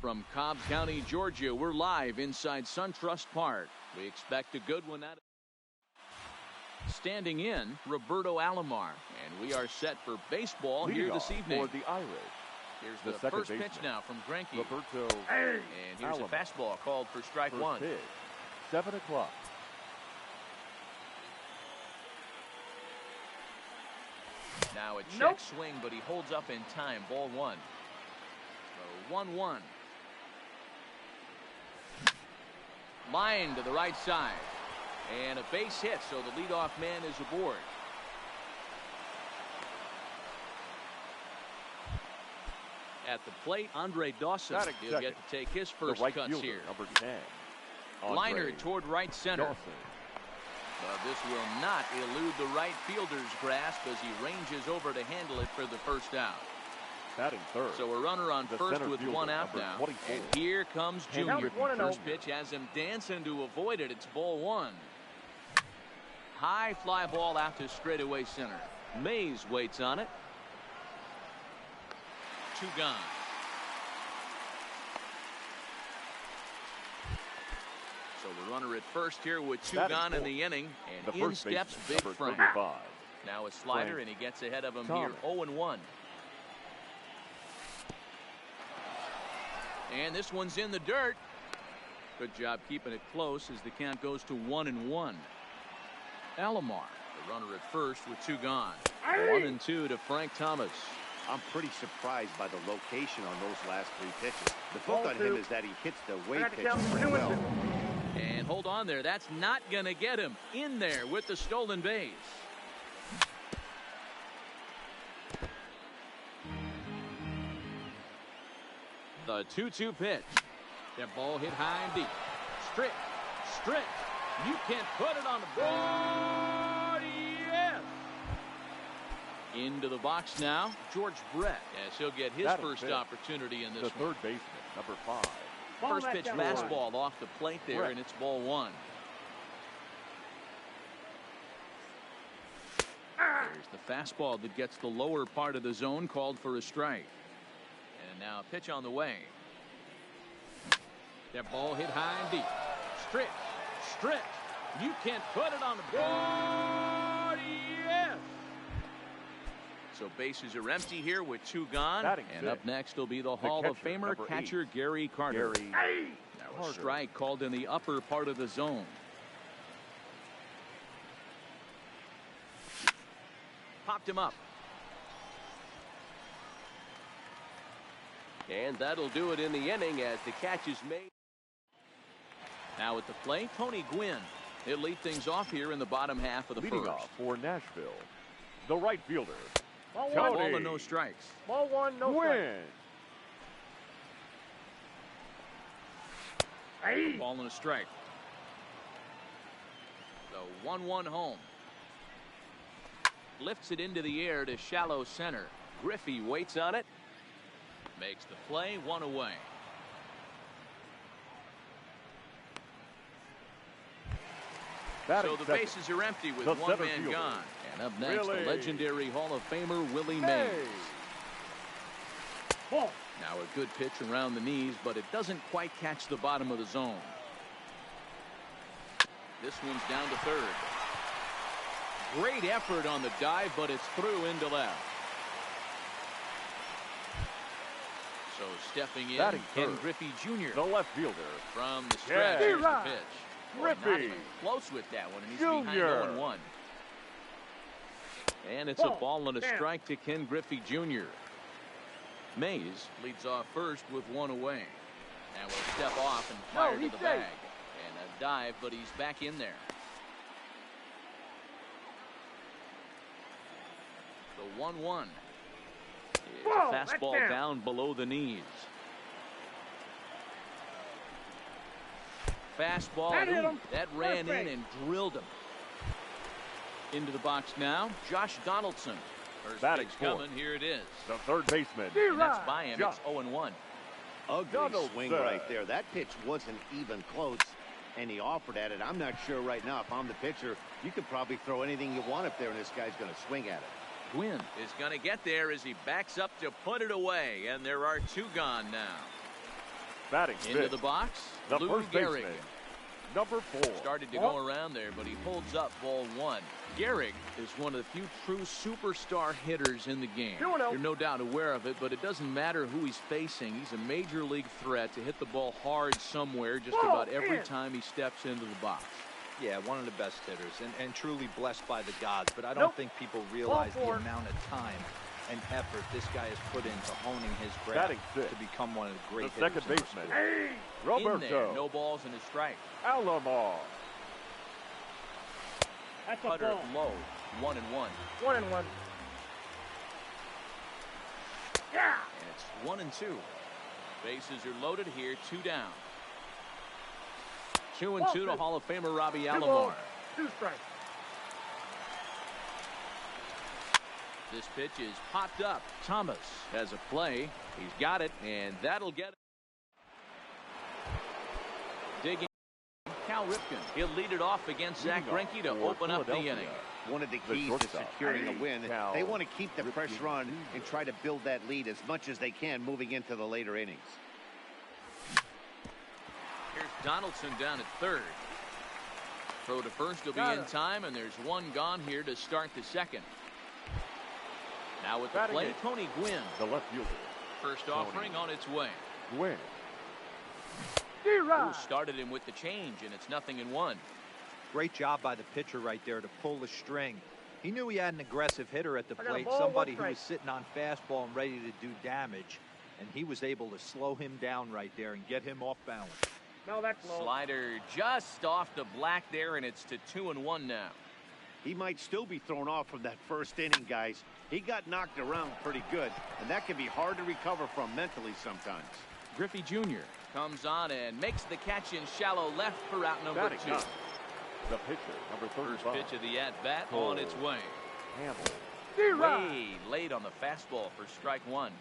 From Cobb County, Georgia, we're live inside SunTrust Park. We expect a good one out of standing in, Roberto Alomar. And we are set for baseball here this evening. For the Irish. Here's the first pitch now from Greinke. Roberto And here's Alomar. a fastball called for strike First one. pitch, 7 o'clock. Now a check swing, but he holds up in time. Ball one. So 1-1. Line to the right side. And a base hit, so the leadoff man is aboard. At the plate, Andre Dawson. He'll get to take his first right cuts fielder, here. number 10. Liner toward right center. Dawson. But this will not elude the right fielder's grasp as he ranges over to handle it for the first out. Batting third. So a runner on The first center with fielder, one out number now. 24. And here comes Junior. Griffey. First pitch has him dancing to avoid it. It's ball one. High fly ball out to straightaway center. Mays waits on it. Two gone. So the runner at first here with two Batting gone in fourth. the inning. The And in first steps baseman, Big number Frank. 35. Now a slider, Frank and he gets ahead of him Thomas. here. 0-1. And this one's in the dirt. Good job keeping it close as the count goes to 1-1. Alomar, the runner at first with two gone. 1-2 to Frank Thomas. I'm pretty surprised by the location on those last three pitches. The book on him is that he hits the weight pitches pretty well. And hold on there. That's not going to get him in there with the stolen base. The 2-2 pitch. That ball hit high and deep. Strick. You can't put it on the board. Yes. Into the box now, George Brett, as he'll get his Batting first fifth. opportunity in this The one. third baseman, number 5. First pitch fastball off the plate there, Brett. and it's ball one. There's the fastball that gets the lower part of the zone, called for a strike. And now a pitch on the way. That ball hit high and deep. Strick. You can't put it on the board. Yes. So bases are empty here with two gone. Batting And fifth. up next will be the Hall of catcher, Famer number catcher 8. Gary Carter. Gary Now a Carter. strike called in the upper part of the zone. Popped him up. And that'll do it in the inning as the catch is made. Now at the plate, Tony Gwynn. He'll lead things off here in the bottom half of the Leading first. off for Nashville, the right fielder, Ball Tony and no strikes. Ball one, no Gwynn. strike. Ball and a strike. The 1-1 home. Lifts it into the air to shallow center. Griffey waits on it. Makes the play, one away. Batting So the second. bases are empty with The one center man fielder. gone. And up next, Willie. the legendary Hall of Famer Willie Hey. Mays. Ball. Now a good pitch around the knees, but it doesn't quite catch the bottom of the zone. This one's down to third. Great effort on the dive, but it's through into left. So stepping in, Batting Ken third. Griffey Jr. The left fielder, from the stretch. Yeah. Here's the pitch. Boy, not Griffey even close with that one, and he's behind Jr. 0-1. And it's a ball and a Damn. strike to Ken Griffey Jr. Mays leads off first with one away. Now we'll step off and fire to he's the safe. bag. And a dive, but he's back in there. The 1-1. It's Whoa, a that's fastball down. down below the knees. Fastball, That hit ooh, him. that ran in Perfect. and drilled him. Into the box now, Josh Donaldson. First Batting pitch fourth. coming, here it is. the third baseman, And that's by him, Josh. it's 0-1. Ugly Donaldson. swing right there. That pitch wasn't even close, and he offered at it. I'm not sure right now if I'm the pitcher. You could probably throw anything you want up there, and this guy's going to swing at it. Gwynn is going to get there as he backs up to put it away, and there are two gone now. Batting Into fifth, the box. the Lou first Gehrig. baseman, number 4. Started to go around there, but he holds up ball 1. Gehrig is one of the few true superstar hitters in the game. You're no doubt aware of it, but it doesn't matter who he's facing. He's a major league threat to hit the ball hard somewhere just about every time he steps into the box. Yeah, one of the best hitters and truly blessed by the gods. But I don't think people realize the amount of time and effort this guy has put into honing his craft to become one of the great hitters. Second baseman, In Roberto. there, no balls and a strike. Alomar. That's a Cutter ball. low, 1-1. 1-1. Yeah. And it's 1-2. Bases are loaded here, 2 down. 2-2 to Hall of Famer Robbie 2 Alomar. balls, 2 strikes. This pitch is popped up. Thomas has a play. He's got it, and that'll get it. Digging. Cal Ripken. He'll lead it off against Zach Greinke to open up the inning. One of the keys to securing a win. They want to keep the pressure on and try to build that lead as much as they can moving into the later innings. Here's Donaldson down at third. Throw to first will be in time, and there's 1 gone here to start the second. Now with the play, Tony Gwynn. The left fielder. First offering on its way. Gwynn. Who started him with the change, and it's 0-1. Great job by the pitcher right there to pull the string. He knew he had an aggressive hitter at the got a plate, ball, somebody 1 who was strike. sitting on fastball and ready to do damage, and he was able to slow him down right there and get him off balance. No, that's low. Slider just off the black there, and it's to 2-1 now. He might still be thrown off from that first inning, guys. He got knocked around pretty good, and that can be hard to recover from mentally sometimes. Griffey Jr. comes on and makes the catch in shallow left for out number Batting 2. ninth, the pitcher, number 35. First pitch of the at-bat on its way. Hamill. Way late on the fastball for strike 1.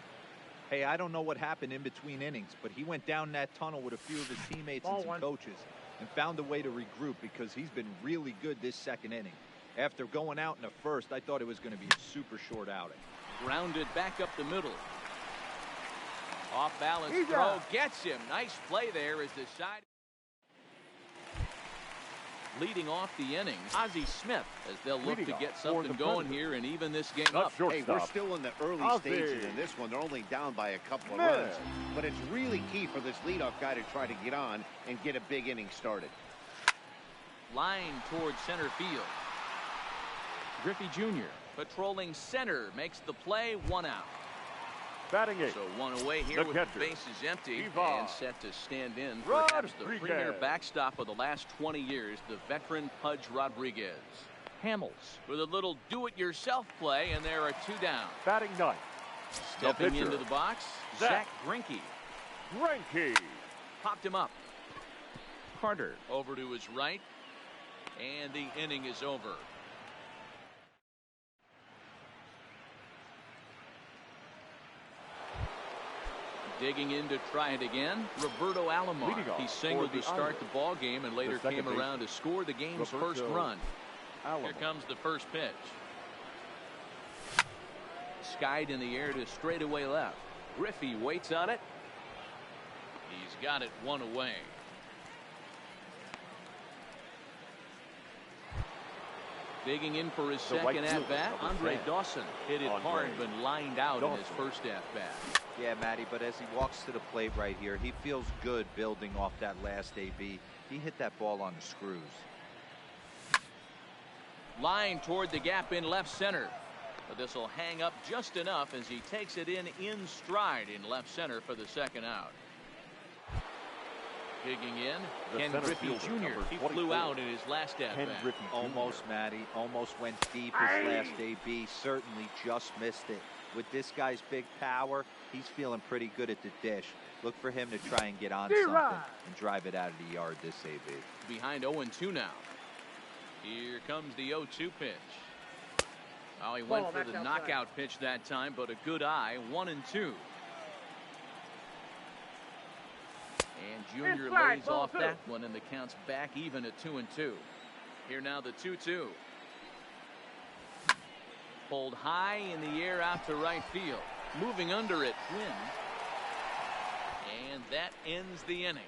Hey, I don't know what happened in between innings, but he went down that tunnel with a few of his teammates and some coaches and found a way to regroup because he's been really good this second inning. After going out in the first, I thought it was going to be a super short outing. Grounded back up the middle. Off balance throw gets him. Nice play there as the side. Leading off the innings, Ozzie Smith, as they'll look to get something going here and even this game up. Hey, we're still in the early stages in this one. They're only down by a couple of runs. But it's really key for this leadoff guy to try to get on and get a big inning started. Line towards center field. Griffey Jr. patrolling center makes the play, 1 out. Batting 8. So 1 away here The with catcher, the bases empty Ivan and set to stand in for perhaps the Rodriguez. premier backstop of the last 20 years, the veteran Pudge Rodriguez. Hamels with a little do-it-yourself play, and there are 2 down. Batting 9th, Stepping pitcher, into the box, Zach Zach Greinke. Greinke. Popped him up. Carter over to his right, and the inning is over. Digging in to try it again, Roberto Alomar. He singled to start the ball game and later came around to score the game's first run. Here comes the first pitch. Skied in the air to straightaway left. Griffey waits on it. He's got it 1 away. Digging in for his second at-bat, Andre Dawson hit it hard but lined out in his first at-bat. Yeah, Matty, but as he walks to the plate right here, he feels good building off that last AB. He hit that ball on the screws. Line toward the gap in left center. But this will hang up just enough as he takes it in stride in left center for the second out. Digging in, Ken Griffey Jr. He flew out in his last at-bat. Almost, Matty. Almost went deep his last AB. Certainly just missed it. With this guy's big power, he's feeling pretty good at the dish. Look for him to try and get on something and drive it out of the yard this AB. Behind 0-2 now. Here comes the 0-2 pitch. Oh, he went for the knockout pitch that time, but a good eye. 1-2. And Junior lays off that one, and the count's back even at 2-2. Here now the 2-2. Pulled high in the air out to right field. Moving under it, Quinn. And that ends the inning.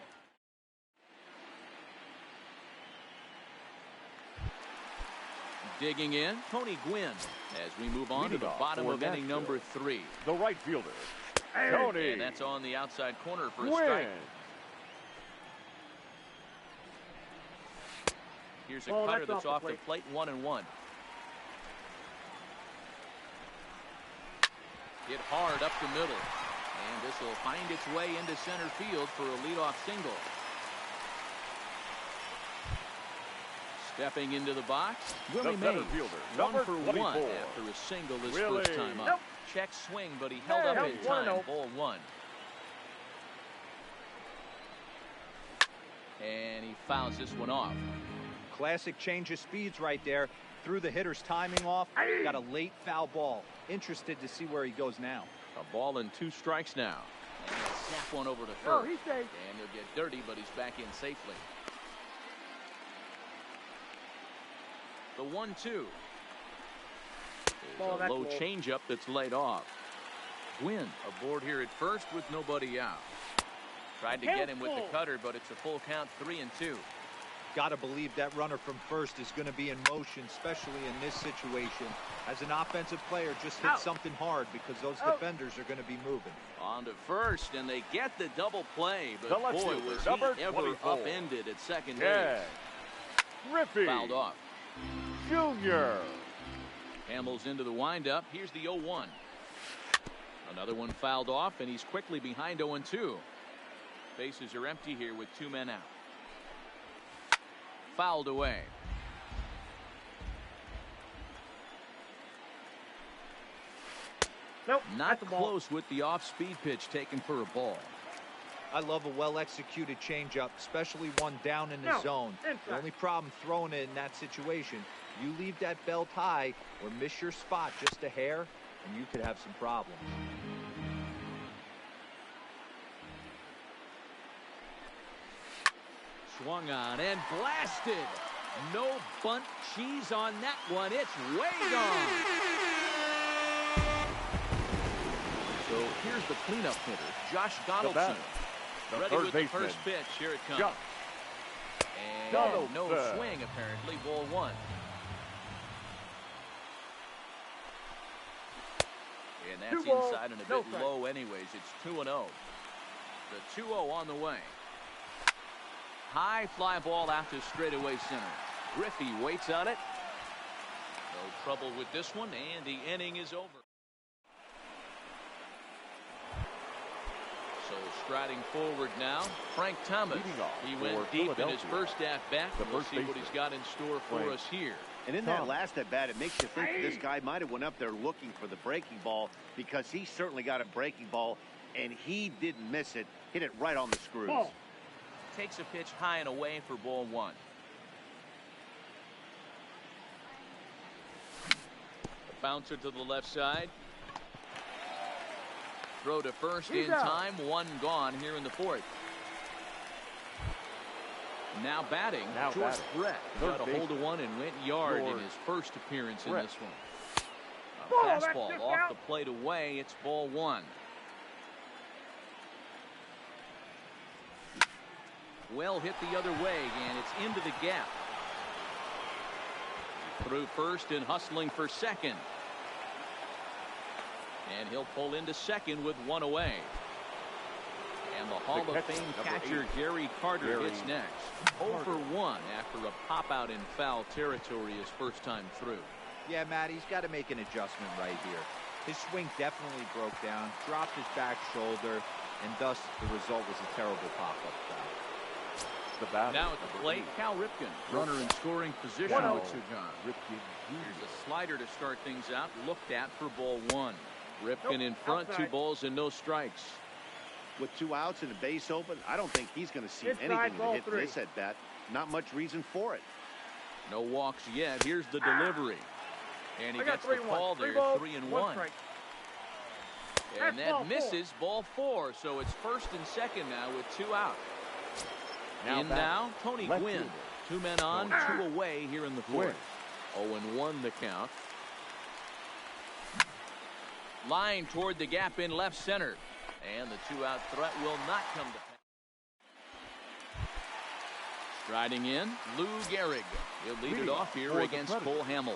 Digging in, Tony Gwynn, as we move on to the bottom of inning number 3. The right fielder, Tony. And that's on the outside corner for a Gwynn. strike. Here's a cutter that's off the plate, 1-1. Hit hard up the middle. And this will find its way into center field for a leadoff single. Stepping into the box, Willie Mays, fielder, 1 for 1 24. after a single this Willie. first time up. Check swing, but he held up in time. Ball 1. And he fouls this one off. Classic change of speeds right there. Threw the hitter's timing off. Got a late foul ball. Interested to see where he goes now. A ball and 2 strikes now. And he'll snap one over to first. he's safe. And he'll get dirty, but he's back in safely. The 1-2. There's a low changeup that's laid off. Gwynn aboard here at first with nobody out. Tried to get him with the cutter, but it's a full count, 3-2. Got to believe that runner from first is going to be in motion, especially in this situation. As an offensive player, just hit something hard because those defenders are going to be moving. On to first, and they get the double play, but The left boy, fielder, was number he ever 24. upended at second Yeah. base. Griffey Fouled off. Jr. Hamels into the windup. Here's the 0-1. Another one fouled off, and he's quickly behind 0-2. Bases are empty here with 2 men out. Fouled away. Nope. Not close with the off-speed pitch taken for a ball. I love a well-executed changeup, especially one down in the zone. The only problem throwing it in that situation, you leave that belt high or miss your spot just a hair, and you could have some problems. Swung on and blasted. No bunt cheese on that one. It's way gone. So here's the cleanup hitter, Josh Donaldson. Ready with the first pitch. Here it comes. And no swing, apparently. Ball 1. And that's inside and a bit low anyways. It's 2-0. The 2-0 on the way. High fly ball out to straightaway center. Griffey waits on it. No trouble with this one, and the inning is over. So striding forward now, Frank Thomas. He went deep in his first at-bat. We'll see what he's got in store for us here. And in that last at-bat, it makes you think that this guy might have went up there looking for the breaking ball, because he certainly got a breaking ball, and he didn't miss it. Hit it right on the screws. Takes a pitch high and away for ball 1. A bouncer to the left side. Throw to first in time. 1 gone here in the 4th. Now batting, George Brett got a hold of one and went yard in his first appearance in this one. A fastball off the plate away. It's ball 1. Well hit the other way, and it's into the gap. Through first and hustling for second. And he'll pull into second with 1 away. And the Hall of Fame catcher Gary Carter hits next. 0 for 1 after a pop-out in foul territory his first time through. Yeah, Matt, he's got to make an adjustment right here. His swing definitely broke down, dropped his back shoulder, and thus the result was a terrible pop-up foul. Now at the plate, Cal Ripken, runner in scoring position with Sugan. Here's a slider to start things out, looked at for ball 1. Ripken in front, 2 balls and no strikes. With 2 outs and a base open, I don't think he's going to see anything to hit this at bat. Not much reason for it. No walks yet. Here's the delivery. And he gets the call there, 3-1. And that misses ball 4. So it's first and second now with 2 out. Now, Tony Gwynn. 2 men on, 2 away here in the 4th. 0-1 the count. Line toward the gap in left center. And the two-out threat will not come to pass. Striding in, Lou Gehrig. He'll lead it off here against Cole Hamels.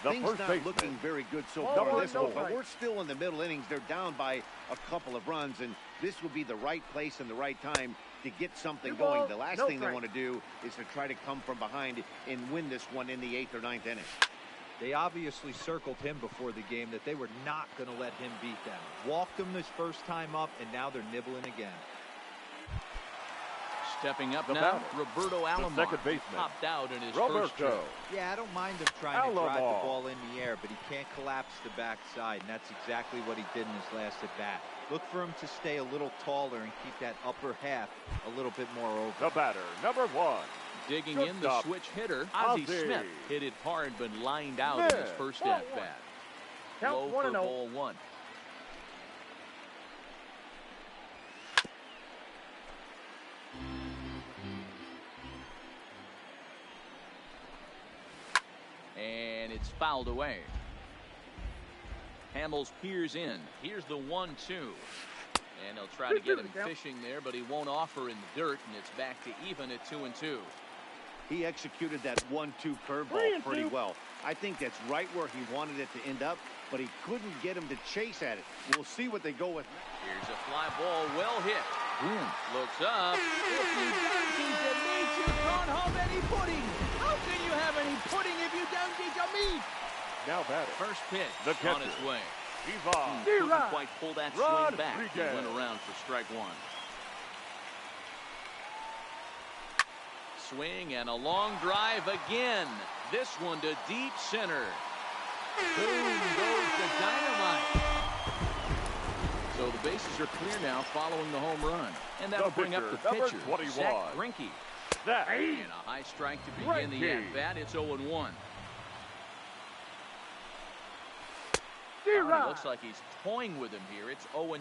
Things not looking very good so far in this one, but we're still in the middle innings. They're down by a couple of runs, and this will be the right place and the right time to get something going. The last thing they want to do is to try to come from behind and win this one in the 8th or 9th inning. They obviously circled him before the game that they were not going to let him beat them. Walked him this first time up, and now they're nibbling again. Stepping up now, Roberto Alomar. Second baseman. Popped out in his first trip. Yeah, I don't mind him trying to drive the ball in the air, but he can't collapse the backside, and that's exactly what he did in his last at-bat. Look for him to stay a little taller and keep that upper half a little bit more over. The batter, number 1. Digging in the switch hitter, Ozzie Smith. Hit it hard, but lined out in his first at-bat. Low for ball 1. And it's fouled away. Hamels peers in. Here's the 1-2. And they'll try to get him fishing there, but he won't offer in the dirt, and it's back to even at 2-2. He executed that 1-2 curveball pretty well. I think that's right where he wanted it to end up, but he couldn't get him to chase at it. We'll see what they go with. Here's a fly ball, well hit. Looks up. If you don't eat the meat, you can't have any pudding. How can you have any pudding if you don't eat your meat? Now batter. First pitch on its way. Couldn't quite pull that swing back. He went around for strike 1. Swing and a long drive again. This one to deep center. Boom goes the dynamite. So the bases are clear now following the home run. And that'll bring up the pitcher, Zach Greinke. And a high strike to begin the at-bat. It's 0-1. It looks like he's toying with him here. It's 0-2.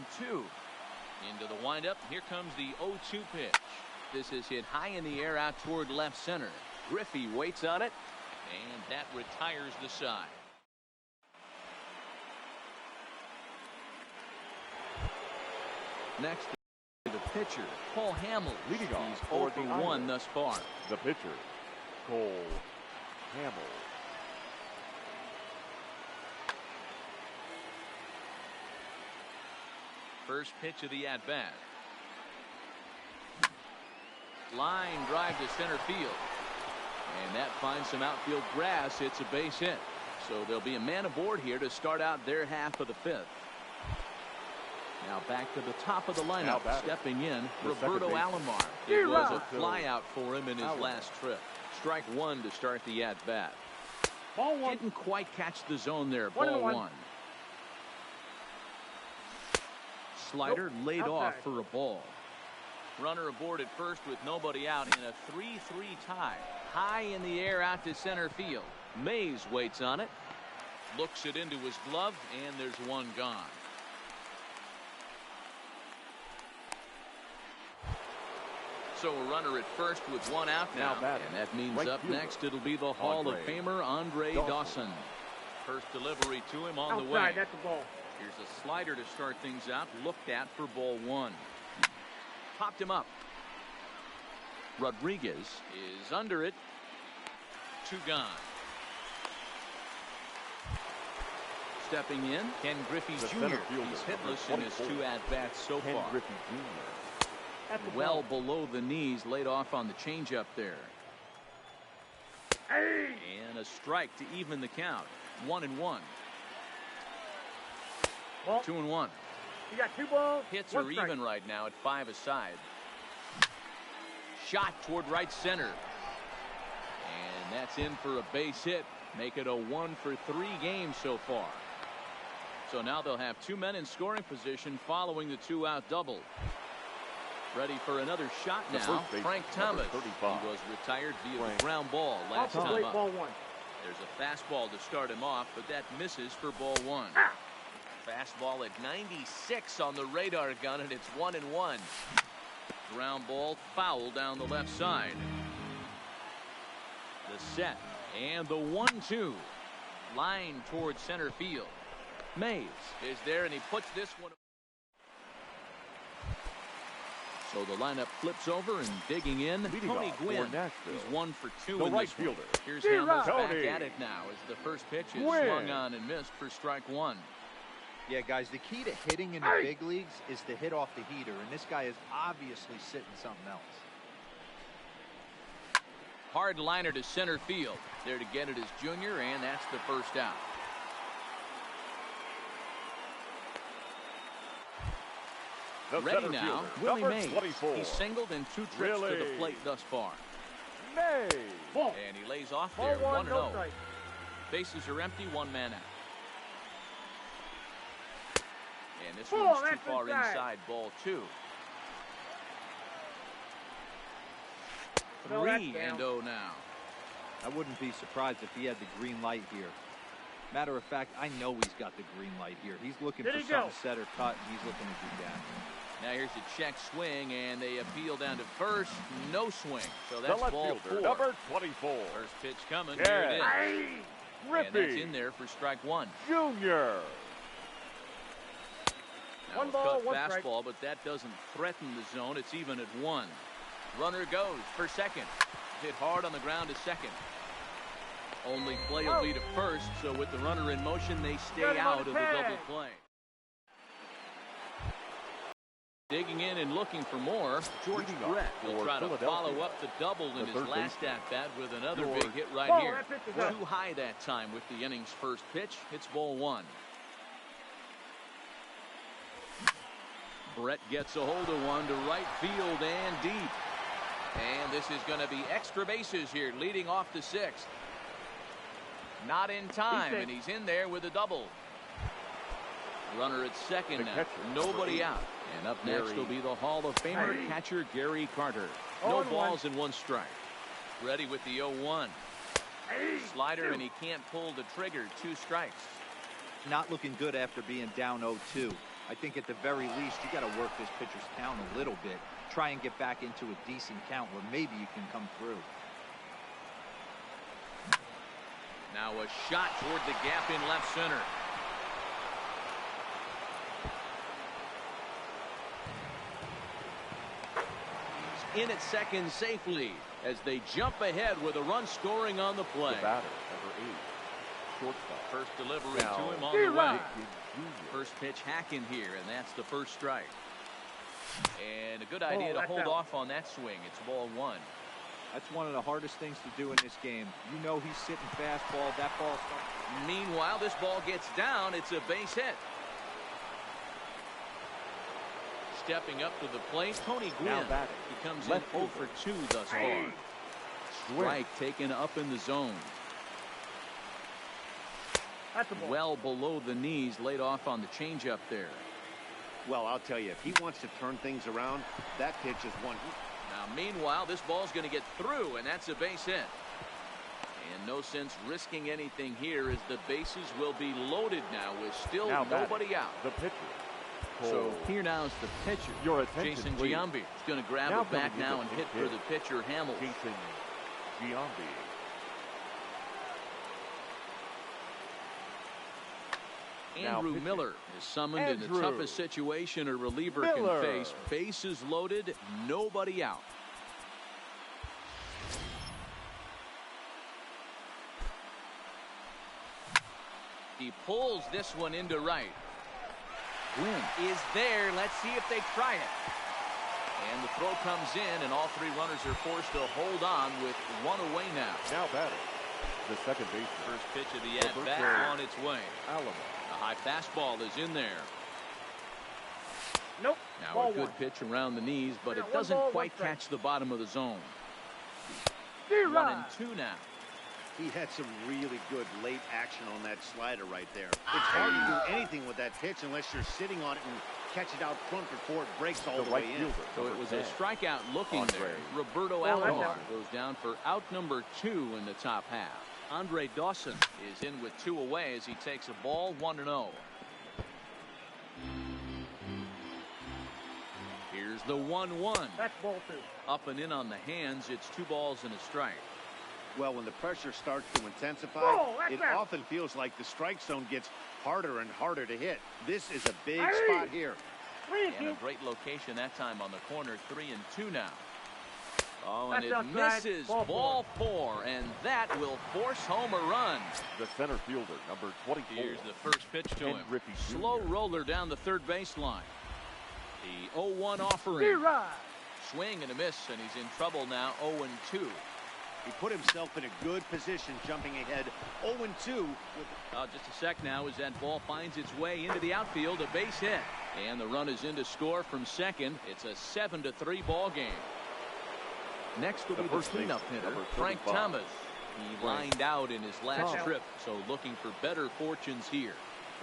Into the windup. Here comes the 0-2 pitch. This is hit high in the air out toward left center. Griffey waits on it, and that retires the side. Next, the pitcher, Cole Hamels. Leading off He's 0 for 1 thus far. The pitcher, Cole Hamels. First pitch of the at-bat. Line drive to center field. And that finds some outfield grass. It's a base hit. So there'll be a man aboard here to start out their half of the 5th. Now back to the top of the lineup. Stepping in, Roberto Alomar. It was a fly out for him in his last trip. Strike 1 to start the at-bat. Didn't quite catch the zone there. Ball 1. Slider laid off for a ball. Runner aboard at first with nobody out in a 3-3 tie. High in the air out to center field. Mays waits on it. Looks it into his glove, and there's one gone. So a runner at first with one out now. And that means up next it'll be the Hall of Famer Andre Dawson. First delivery to him on the way. That's the ball. Here's a slider to start things out. Looked at for ball 1. Popped him up. Rodriguez is under it. 2 gone. Stepping in, Ken Griffey Jr. He's hitless in his 2 at-bats so far. Well below the knees, laid off on the changeup there. And a strike to even the count. 1-1. 2-1. You got 2 balls. Hits are even right now at 5 aside. Shot toward right center. And that's in for a base hit. Make it a 1 for 3 games so far. So now they'll have 2 men in scoring position following the 2-out double. Ready for another shot now. Frank Thomas. He was retired via the ground ball last time up. Ball 1. There's a fastball to start him off, but that misses for ball 1. Fastball at 96 on the radar gun, and it's 1-1. Ground ball foul down the left side. The set and the 1-2. Line towards center field. Mays is there, and he puts this one. So the lineup flips over and digging in. Leading Tony off Gwynn. for Nashville, He's 1 for 2 the in right this one. fielder, Here's Hamels back Tony at it now as the first pitch is Gwynn. swung on and missed for strike one. Yeah, guys, the key to hitting in the big leagues is to hit off the heater, and this guy is obviously sitting something else. Hard liner to center field. There to get it is Junior, and that's the first out. the Ready center now, fielder, Willie number Mays. 24. He's singled in 2 trips to the plate thus far. Mays. Ball. And he lays off Ball there, 1, 1-0. no strike. Bases are empty, 1 man out. And this Ball, one's too that's far inside, ball 2. No, that's 3-0 now. I wouldn't be surprised if he had the green light here. Matter of fact, I know he's got the green light here. He's looking Did for he something go? set or cut, and he's looking to do that. Now here's a check swing, and they appeal down to first. No swing. So The that's left ball fielder, 4. number 24. First pitch coming. Yeah. Here it is. And that's Griffey in there for strike 1. Junior. Now 1 a ball, cut 1 strike. fastball, but that doesn't threaten the zone. It's even at 1. Runner goes for second. Hit hard on the ground to second. Only play will be to first, so with the runner in motion, they stay Got him on out the of the tag. double play. Digging in and looking for more, George Leading off Brett will for try to Philadelphia, follow up the double in the his third last baseman, at-bat with another George big hit right Ball, here. that pitch is up. Too high that time with the inning's first pitch. It's ball 1. Brett gets a hold of one to right field and deep. And this is going to be extra bases here, leading off the 6th. Not in time, and he's in there with a double. Runner at second The now. catcher, Nobody number 8, out. And up next will be the Hall of Famer catcher Gary Carter. No balls and 1 strike. Ready with the 0-1. Slider, and he can't pull the trigger. 2 strikes. Not looking good after being down 0-2. I think at the very least, you got to work this pitcher's count a little bit. Try and get back into a decent count where maybe you can come through. Now a shot toward the gap in left center. He's in at second safely as they jump ahead with a run scoring on the play. The batter, number 8. Shortstop. First delivery Now, to him on the way. Junior. First pitch hacking here, and that's the first strike. And a good idea to that's hold out. off on that swing. It's ball 1. That's one of the hardest things to do in this game. You know he's sitting fastball. That ball starts. Meanwhile, this ball gets down. It's a base hit. Stepping up to the plate, Tony Gwynn. Now batting. He comes Left in 0 fielder. for 2 thus far. Strike taken up in the zone. That's a ball. Well below the knees, laid off on the changeup there. Well, I'll tell you, if he wants to turn things around, that pitch is one. Now, meanwhile, this ball's going to get through, and that's a base hit. And no sense risking anything here as the bases will be loaded now with still Now nobody out. The pitcher. So Cole. here now is the pitcher. Your attention, Jason please. Giambi is going to grab Now it back coming to now the and big hit for hit. the pitcher, Hamels. Jason Giambi. Now Andrew pitching. Miller is summoned in the Andrew toughest situation a reliever Miller. can face. Bases loaded, nobody out. He pulls this one into right. Gwynn is there. Let's see if they try it. And the throw comes in, and all 3 runners are forced to hold on with 1 away now. Now batting. The second baseman. First pitch of the Number at-bat 4. on its way. Alamo. A high fastball is in there. Nope. Now Ball a good 1. pitch around the knees, but Yeah, it 1 doesn't ball, 1 quite strike. catch the bottom of the zone. D-Rod. 1 and 2 now. He had some really good late action on that slider right there. It's hard to do anything with that pitch unless you're sitting on it and catch it out front before it breaks all The the right way in. fielder. So it number was 10. a strikeout looking Andre. there. Roberto Well, that's Alomar out. goes down for out number 2 in the top half. Andre Dawson is in with 2 away as he takes a ball 1-0. Here's the 1-1. That's ball 2. Up and in on the hands. It's 2 balls and a strike. Well, when the pressure starts to intensify, Oh, that's it out. often feels like the strike zone gets harder and harder to hit. This is a big Hey. spot here. And a great location that time on the corner. 3-2 now. Oh, and That's it outside. misses. Ball 4, and that will force home a run. The center fielder, number 24. Here's the first pitch to him. Ricky Jr. Slow roller down the third baseline. The 0-1 offering. Swing and a miss, and he's in trouble now. 0-2. He put himself in a good position, jumping ahead 0-2. Just a sec now as that ball finds its way into the outfield. A base hit. And the run is in to score from second. It's a 7-3 ball game. Next will be the cleanup hitter, Frank Thomas. He lined out in his last trip, so looking for better fortunes here.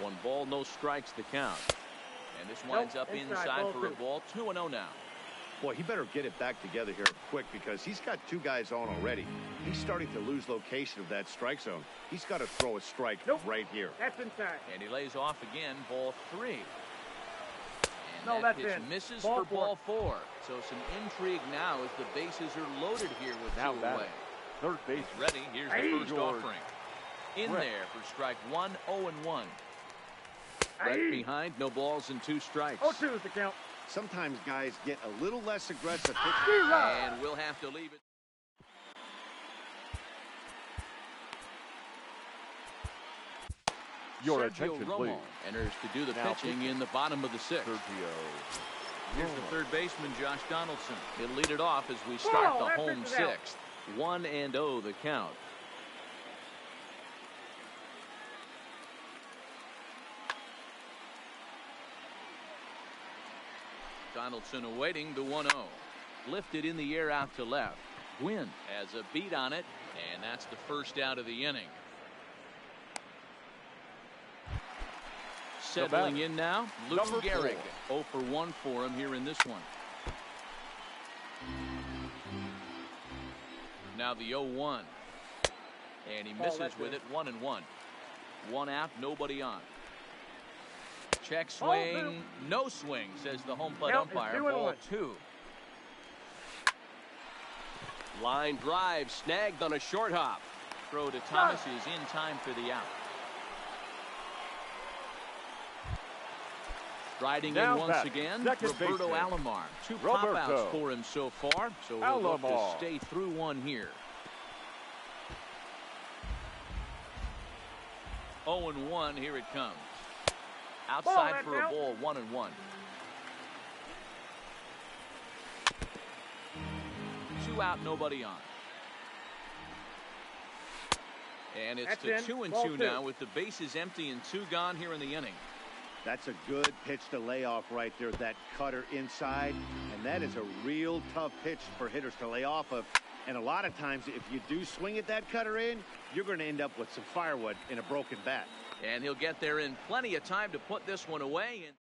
1 ball, no strikes to count. And this winds up inside for a ball. 2-0 now. Boy, he better get it back together here quick because he's got 2 guys on already. He's starting to lose location of that strike zone. He's got to throw a strike right here. That's inside. And he lays off again, ball 3. No, that that's pitch in. misses Ball for ball 4. So some intrigue now as the bases are loaded here with 2 away. Third base. Ready. Here's the first offering. In there for strike 1, 0-1. Right behind, no balls and 2 strikes. 0-2 is the count. Sometimes guys get a little less aggressive. And we'll have to leave it. Your Sergio attention, Romo please. enters to do the Now pitching in the bottom of the 6th. Sergio. Here's the third baseman, Josh Donaldson. He'll lead it off as we start the home 6th. 1-0 the count. Donaldson awaiting the 1-0. Lifted in the air out to left. Gwynn has a beat on it, and that's the first out of the inning. Settling in now, Lou Gehrig. 0 for 1 for him here in this one. Now the 0-1. And he misses with it. 1-1. 1 out, nobody on. Check swing, no swing, says the home plate umpire. Ball 2. Line drive snagged on a short hop. Throw to Thomas is in time for the out. Striding in once again, Roberto Alomar. 2 pop-outs for him so far, so he'll look to stay through one here. 0-1, here it comes. Outside for a ball, 1-1. 2 out, nobody on. And it's to 2-2 now with the bases empty and 2 gone here in the inning. That's a good pitch to lay off right there, that cutter inside. And that is a real tough pitch for hitters to lay off of. And a lot of times, if you do swing at that cutter in, you're going to end up with some firewood in a broken bat. And he'll get there in plenty of time to put this one away. And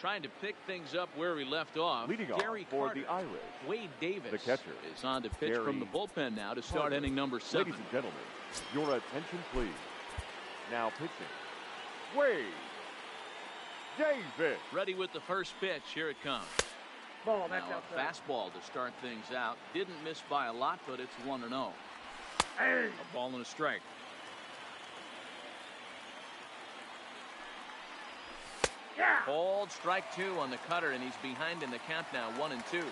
trying to pick things up where we left off. Leading Gary off for Carter. the Irish. Wade Davis, the catcher, is on to pitch Gary from the bullpen now to start Carter. inning number 7. Ladies and gentlemen, your attention, please. Now pitching, Wade Davis. Ready with the first pitch. Here it comes. Ball, that's Now a outside. fastball to start things out. Didn't miss by a lot, but it's 1-0. Hey. A ball and a strike. Yeah. Called strike 2 on the cutter, and he's behind in the count now, 1-2.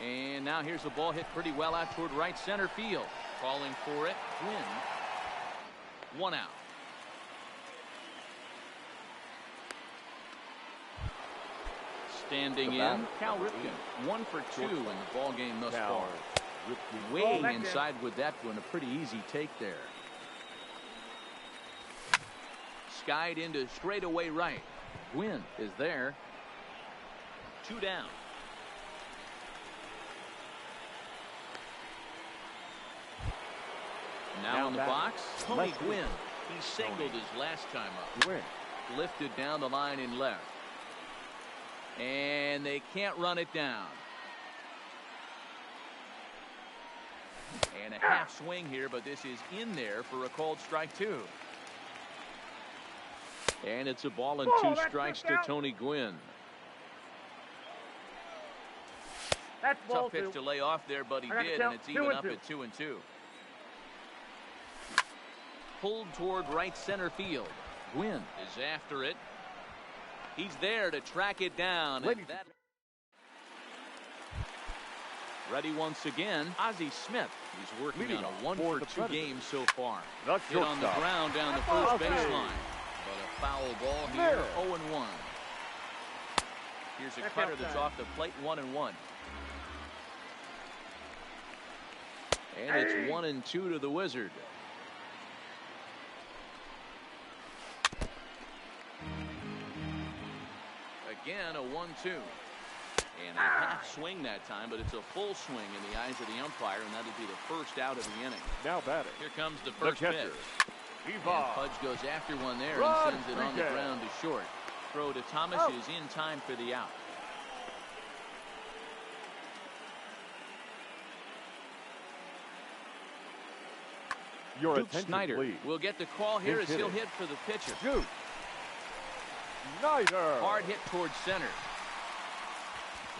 And now here's the ball hit pretty well out toward right center field. Calling for it, Gwynn. 1 out. Standing in, Cal Ripken. 1 for 2 in the ball game thus far. Weighing inside with that one, a pretty easy take there. Skied into straightaway right. Gwynn is there. 2 down. Now in the box, Tony Gwynn. He singled his last time up. Lifted down the line in left. And they can't run it down. And a half swing here, but this is in there for a called strike 2. And it's a ball and 2 strikes to Tony Gwynn. That's ball Tough pitch 2. to lay off there, but he did, and it's even up at 2-2. pulled toward right center field. Gwynn is after it. He's there to track it down. And that... Ready once again, Ozzie Smith. He's working on a 1-for-2 game so far. Hit on the ground down the first baseline. But a foul ball here, 0-1. Here's a cutter that's off the plate, 1-1. And it's 1-2 to the Wizard. Again, a 1-2. And a half swing that time, but it's a full swing in the eyes of the umpire, and that'll be the first out of the inning. Now batting. Here comes the first pitch. And Pudge goes after one there and sends it on the ground to short. Throw to Thomas is in time for the out. Your Duke Snyder please. will get the call here as he'll hit for the pitcher. Duke Snyder. Hard hit towards center.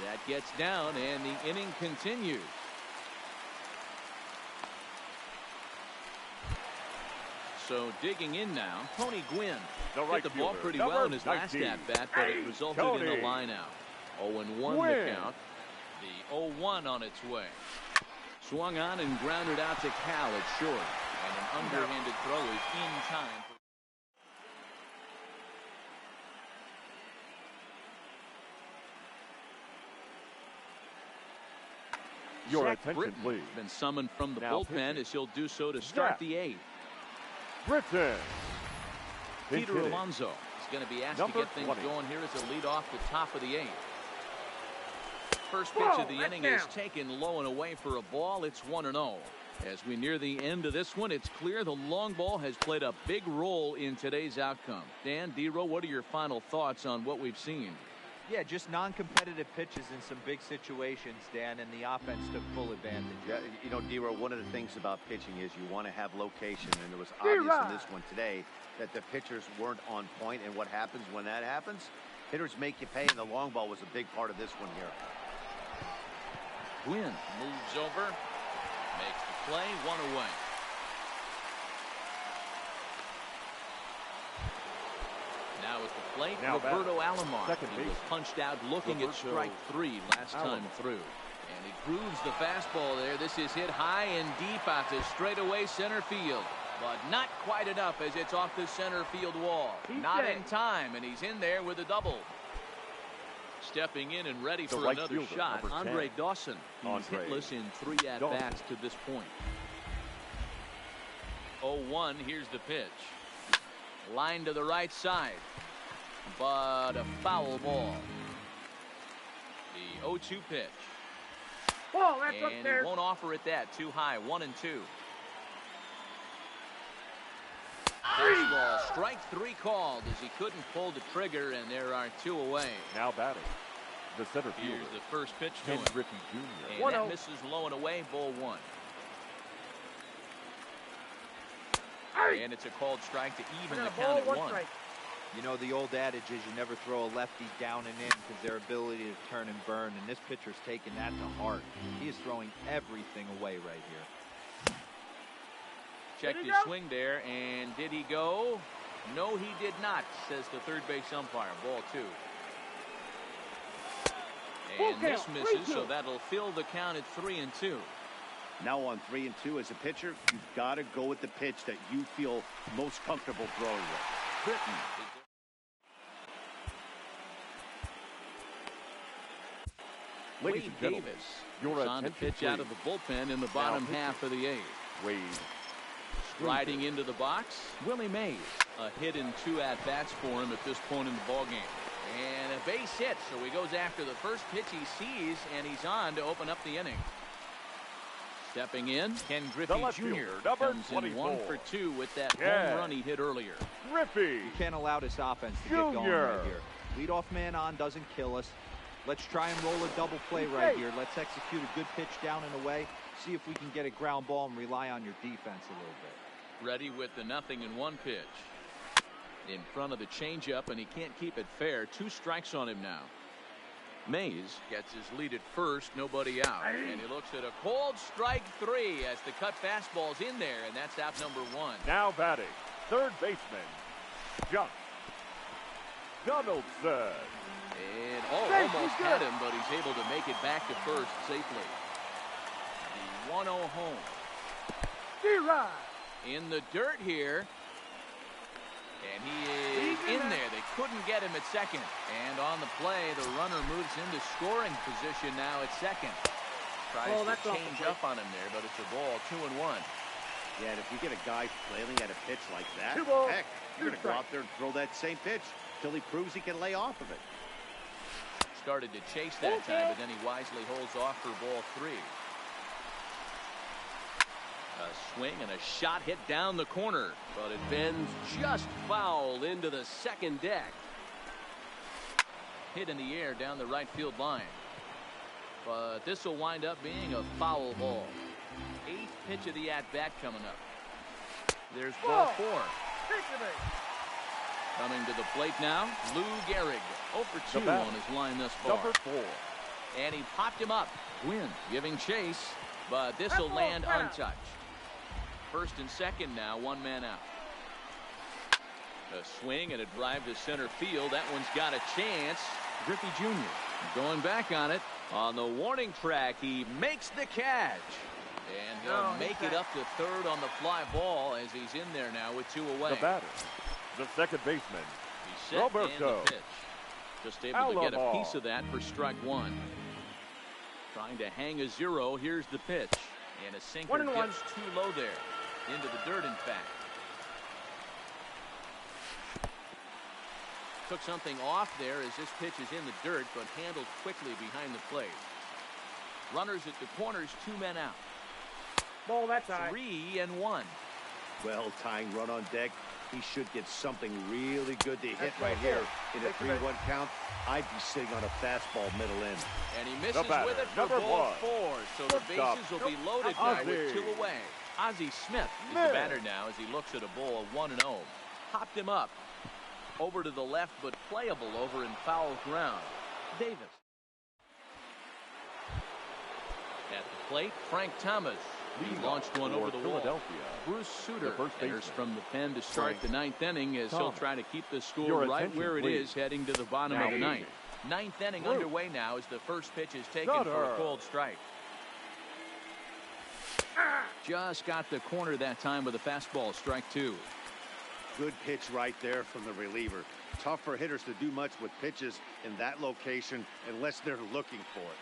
That gets down, and the inning continues. So digging in now, Tony Gwynn hit the ball pretty well in his last at-bat, but it resulted in a line-out. 0-1 the count. The 0-1 on its way. Swung on and grounded out to Cal at short. And an underhanded throw is in time. Your Zach attention, Britton please. Been summoned from the Now bullpen pitching. as he'll do so to start the eighth. Britton. Peter Alonso is going to be asked to get things going here as a lead off the top of the eighth. First pitch of the inning is taken low and away for a ball. It's 1-0. As we near the end of this one, it's clear the long ball has played a big role in today's outcome. Dan, D-Row, what are your final thoughts on what we've seen? Yeah, just non-competitive pitches in some big situations, Dan, and the offense took full advantage. Yeah, you know, D-Row, one of the things about pitching is you want to have location, and it was obvious in this one today that the pitchers weren't on point, and what happens when that happens? Hitters make you pay, and the long ball was a big part of this one here. Gwynn moves over, makes the play, one away. Now at the plate, Roberto Alomar. He was punched out looking at strike 3 last time through. And he grooves the fastball there. This is hit high and deep out to straightaway center field. But not quite enough as it's off the center field wall. Not in time, and he's in there with a double. Stepping in and ready for another shot, Andre Dawson. He's hitless in 3 at-bats to this point. 0-1, here's the pitch. Line to the right side, but a foul ball. The 0-2 pitch. And he won't offer it that. Too high, 1-2. Ball, strike 3 called as he couldn't pull the trigger, and there are 2 away. Now batting, the center fielder. Here's the first pitch to him. Ricky Jr. And that misses low and away, ball 1. And it's a called strike to even the count at 1. You know, the old adage is you never throw a lefty down and in because their ability to turn and burn, and this pitcher's taking that to heart. He is throwing everything away right here. Checked his swing there, and did he go? No, he did not, says the third base umpire. Ball 2. And this misses, so that'll fill the count at 3-2. Now on 3-2 as a pitcher, you've got to go with the pitch that you feel most comfortable throwing with. Britton. Wade Davis is on to pitch out of the bullpen in the bottom half of the 8th. Wade. Striding into the box, Willie Mays. A hit in 2 at-bats for him at this point in the ballgame. And a base hit, so he goes after the first pitch he sees, and he's on to open up the inning. Stepping in, Ken Griffey Jr. comes in 1 for 2 with that home run he hit earlier. Griffey. You can't allow this offense to get going right here. Leadoff man on doesn't kill us. Let's try and roll a double play right here. Let's execute a good pitch down and away. See if we can get a ground ball and rely on your defense a little bit. Ready with the 0-1 pitch. In front of the changeup, and he can't keep it fair. 2 strikes on him now. Mays gets his lead at first, nobody out. And he looks at a cold strike 3 as the cut fastball's in there, and that's out number 1. Now batting, third baseman, Josh Donaldson. And almost had him, but he's able to make it back to first safely. The 1-0 home. In the dirt here. And he is in there. They couldn't get him at second. And on the play, the runner moves into scoring position now at second. Tries to change up on him there, but it's a ball, 2-1. Yeah, and if you get a guy flailing at a pitch like that, heck, you're going to go out there and throw that same pitch till he proves he can lay off of it. Started to chase that time, but then he wisely holds off for ball 3. A swing and a shot hit down the corner, but it bends just foul into the second deck. Hit in the air down the right field line. But this will wind up being a foul ball. 8th pitch of the at-bat coming up. There's ball 4. Coming to the plate now, Lou Gehrig. 0 for 2 on his line thus far. Number 4. And he popped him up. Gwynn giving chase, but this will land untouched. First and second now, 1 man out. A swing and a drive to center field. That one's got a chance. Griffey Jr. going back on it. On the warning track, he makes the catch. And he'll make it up to third on the fly ball as he's in there now with 2 away. The batter, the second baseman, he's set Roberto. and the pitch. Just able to get a piece of that for strike 1. Trying to hang a 0. Here's the pitch. And a sinker gets too low there. Into the dirt, in fact. Took something off there as this pitch is in the dirt, but handled quickly behind the plate. Runners at the corners, 2 men out. Ball, that's high. 3-1. Well, tying run on deck. He should get something really good to hit right here. In a 3-1 count, I'd be sitting on a fastball middle end. And he misses with it for ball 4. So the bases will be loaded now with 2 away. Ozzie Smith is the batter now as he looks at a ball 1-0. Popped him up. Over to the left, but playable over in foul ground. Davis. At the plate, Frank Thomas. He launched one over the wall. Bruce Sutter enters from the pen to start the 9th inning as he'll try to keep the score right where it is heading to the bottom of the 9th. 9th inning underway now as the first pitch is taken for a cold strike. Just got the corner that time with a fastball, strike 2. Good pitch right there from the reliever. Tough for hitters to do much with pitches in that location unless they're looking for it.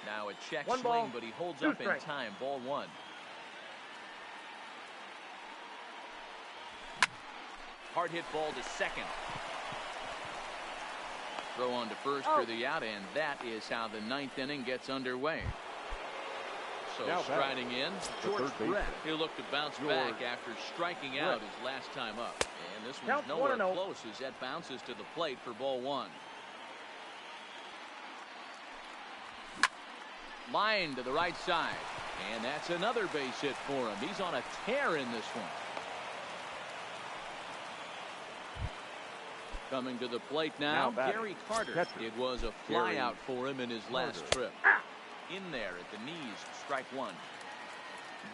Now a check swing, but he holds up in time. Ball 1. Hard hit ball to second. Throw on to first for the out, and that is how the 9th inning gets underway. So now striding in, George Brett. He'll look to bounce back after striking out his last time up. And this one's nowhere close as that bounces to the plate for ball 1. Line to the right side. And that's another base hit for him. He's on a tear in this one. Coming to the plate now Gary Carter. It was a fly out for him in his last trip. In there at the knees, strike 1.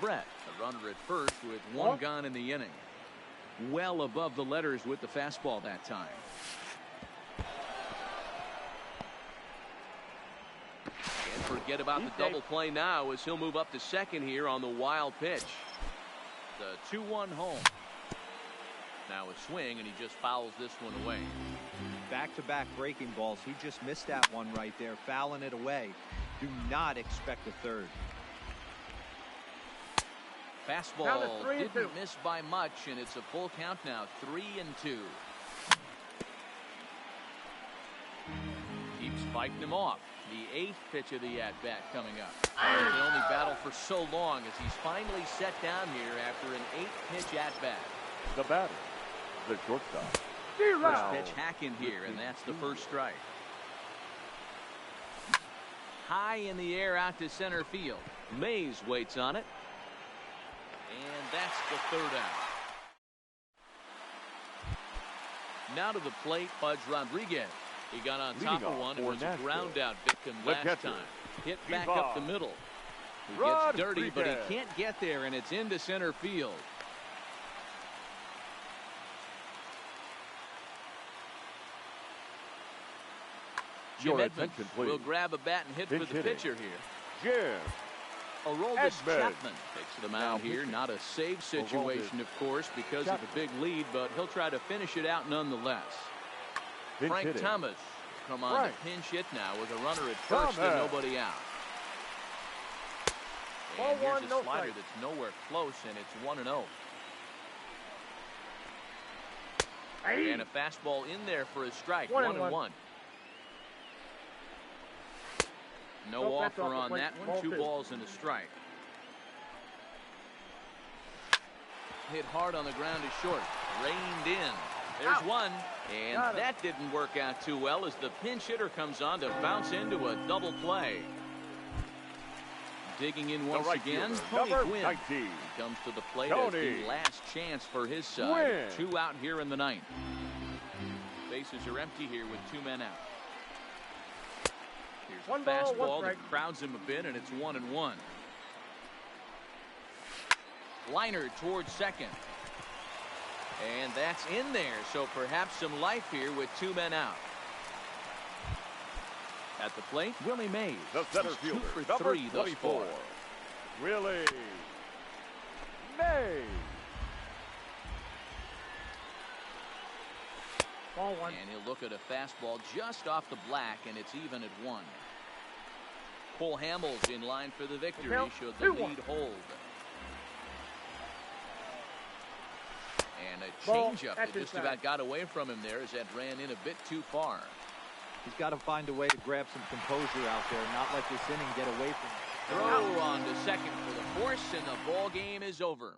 Brett, a runner at first with 1 gone in the inning. Well above the letters with the fastball that time. And forget about the double play now as he'll move up to second here on the wild pitch. The 2-1 home. Now a swing, and he just fouls this one away. Back-to-back breaking balls. He just missed that one right there, fouling it away. Do not expect a third. Fastball didn't miss by much, and it's a full count now, 3-2. Keeps fighting him off. The 8th pitch of the at-bat coming up. And they only battle for so long as he's finally set down here after an 8-pitch at-bat. The batter, the shortstop. First pitch hack in here, and that's the first strike. High in the air out to center field. Mays waits on it. And that's the 3rd out. Now to the plate, Pudge Rodriguez. He got on top of one. It was a ground out victim last time. Hit back up the middle. He gets dirty, but he can't get there, and it's into center field. Your attention, please. Will grab a bat and hit for the pitcher here. Aroldis Chapman takes the mound here. Not a save situation, of course, because of the big lead, but he'll try to finish it out nonetheless. Frank Thomas come on to pinch hit now with a runner at first and nobody out. And here's a slider that's nowhere close, and it's 1-0. And a fastball in there for a strike. 1-1. No offer on that one. 2 balls and a strike. Hit hard on the ground is short. Reined in. There's one. And that didn't work out too well as the pinch hitter comes on to bounce into a double play. Digging in once again, Tony Gwynn. He comes to the plate as the last chance for his side. 2 out here in the 9th. Bases are empty here with 2 men out. Here's a fastball that crowds him a bit, and it's 1-1. Liner towards second. And that's in there, so perhaps some life here with 2 men out. At the plate, Willie Mays. The center fielder, 2 for 3 thus far. Willie Mays. Ball 1. And he'll look at a fastball just off the black, and it's even at 1. Cole Hamels in line for the victory should the lead hold. And a changeup that just about got away from him there as that ran in a bit too far. He's got to find a way to grab some composure out there and not let this inning get away from him. Throw on to second for the force, and the ball game is over.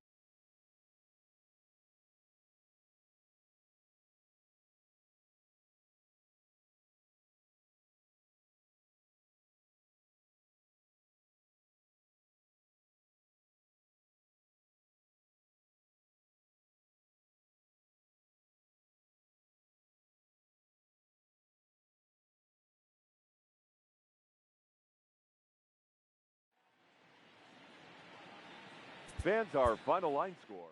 Fans, our final line score.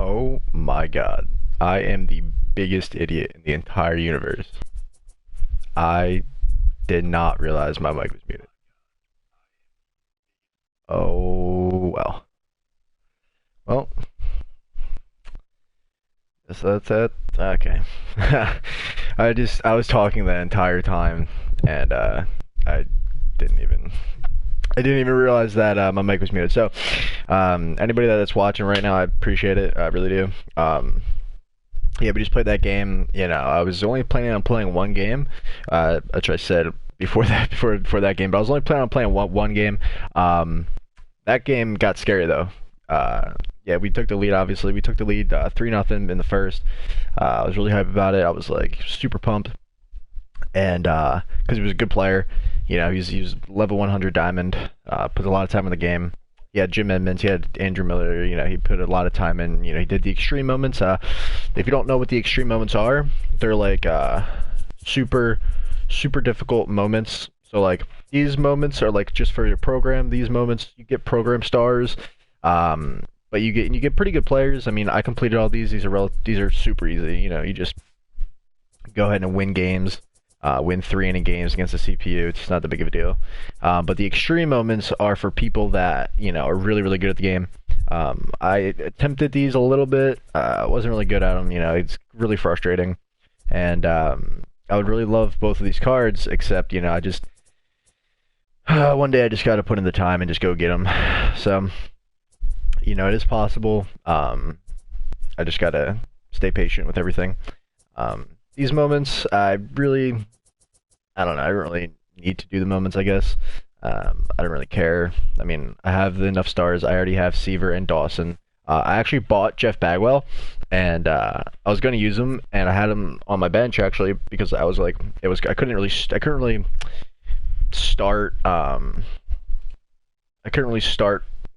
Oh my god. I am the biggest idiot in the entire universe. I did not realize my mic was muted. Oh, well. Well. That's it. Okay. I was talking the entire time, and I didn't even realize that my mic was muted. So, anybody that's watching right now, I appreciate it. I really do. Yeah, we just played that game. You know, I was only planning on playing one game, which I said before that game. But I was only planning on playing one game. That game got scary though. Yeah, we took the lead. Obviously, we took the lead 3-0 in the first. I was really hyped about it. I was like super pumped, and because he was a good player. You know, he was level 100 diamond. Put a lot of time in the game. He had Jim Edmonds, he had Andrew Miller. You know, he put a lot of time in. You know, he did the extreme moments. If you don't know what the extreme moments are, they're like super difficult moments. So like these moments are like just for your program. These moments you get program stars. But you get pretty good players. I mean, I completed all these. These are super easy. You know, you just go ahead and win games. Win 3 inning games against the CPU. It's not that big of a deal. But the extreme moments are for people that, you know, are really good at the game. I attempted these a little bit. I wasn't really good at them. You know, it's really frustrating. And I would really love both of these cards, except, you know, I just one day I just got to put in the time and just go get them. So, you know, it is possible. I just got to stay patient with everything. These moments, I don't know, I don't really need to do the moments, I guess. I don't really care. I mean, I have enough stars. I already have Seaver and Dawson. I actually bought Jeff Bagwell, and I was going to use him, and I had him on my bench, actually, because I was like, I couldn't really start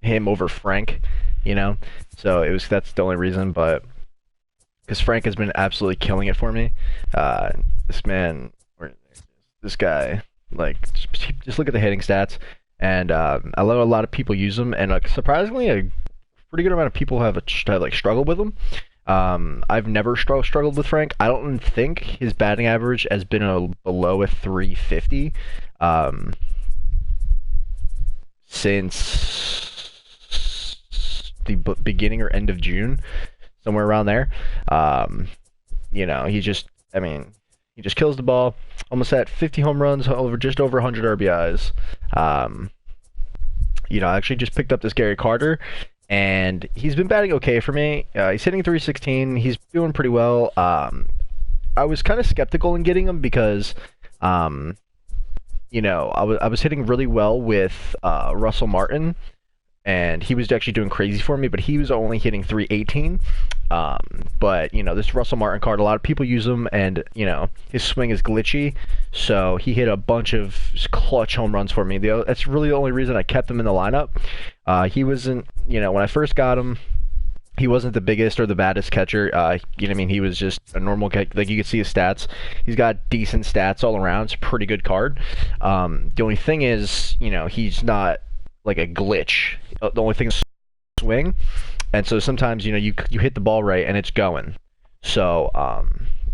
him over Frank, you know? So that's the only reason, but because Frank has been absolutely killing it for me. This guy, like, just look at the hitting stats, and I let a lot of people use him, and like surprisingly, a pretty good amount of people have struggled with him. I've never struggled with Frank. I don't think his batting average has been below a 350 since the beginning or end of June. Somewhere around there. You know, he just kills the ball. Almost at 50 home runs, just over 100 RBIs. You know, I actually just picked up this Gary Carter, and he's been batting okay for me. He's hitting 316. He's doing pretty well. I was kind of skeptical in getting him because, you know, I was hitting really well with Russell Martin, and he was actually doing crazy for me, but he was only hitting 318. But, you know, this Russell Martin card, a lot of people use him, and, you know, his swing is glitchy, so he hit a bunch of clutch home runs for me. That's really the only reason I kept him in the lineup. He wasn't, you know, when I first got him, he wasn't the biggest or the baddest catcher. You know what I mean? He was just a normal catcher. Like, you can see his stats. He's got decent stats all around. It's a pretty good card. The only thing is, you know, he's not like a glitch. The only thing is swing. And so sometimes, you know, you hit the ball right and it's going. So,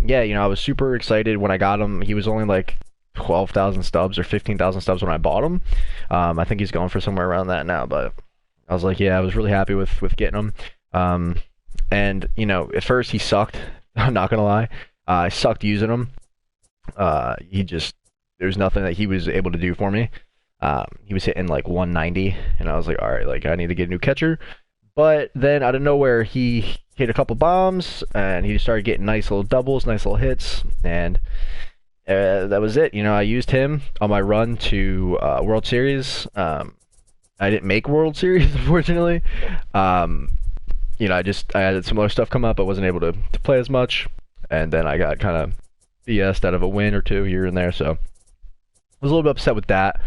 yeah, you know, I was super excited when I got him. He was only like 12,000 stubs or 15,000 stubs when I bought him. I think he's going for somewhere around that now, but I was like, yeah, I was really happy with getting him. And, you know, at first he sucked. I'm not going to lie. I sucked using him. There's nothing that he was able to do for me. He was hitting like 190, and I was like, all right, like, I need to get a new catcher. But then out of nowhere, he hit a couple bombs, and he started getting nice little doubles, nice little hits, and that was it. You know, I used him on my run to World Series. I didn't make World Series, unfortunately. You know, I had some other stuff come up. I wasn't able to play as much, and then I got kind of BS'd out of a win or two here and there, so I was a little bit upset with that.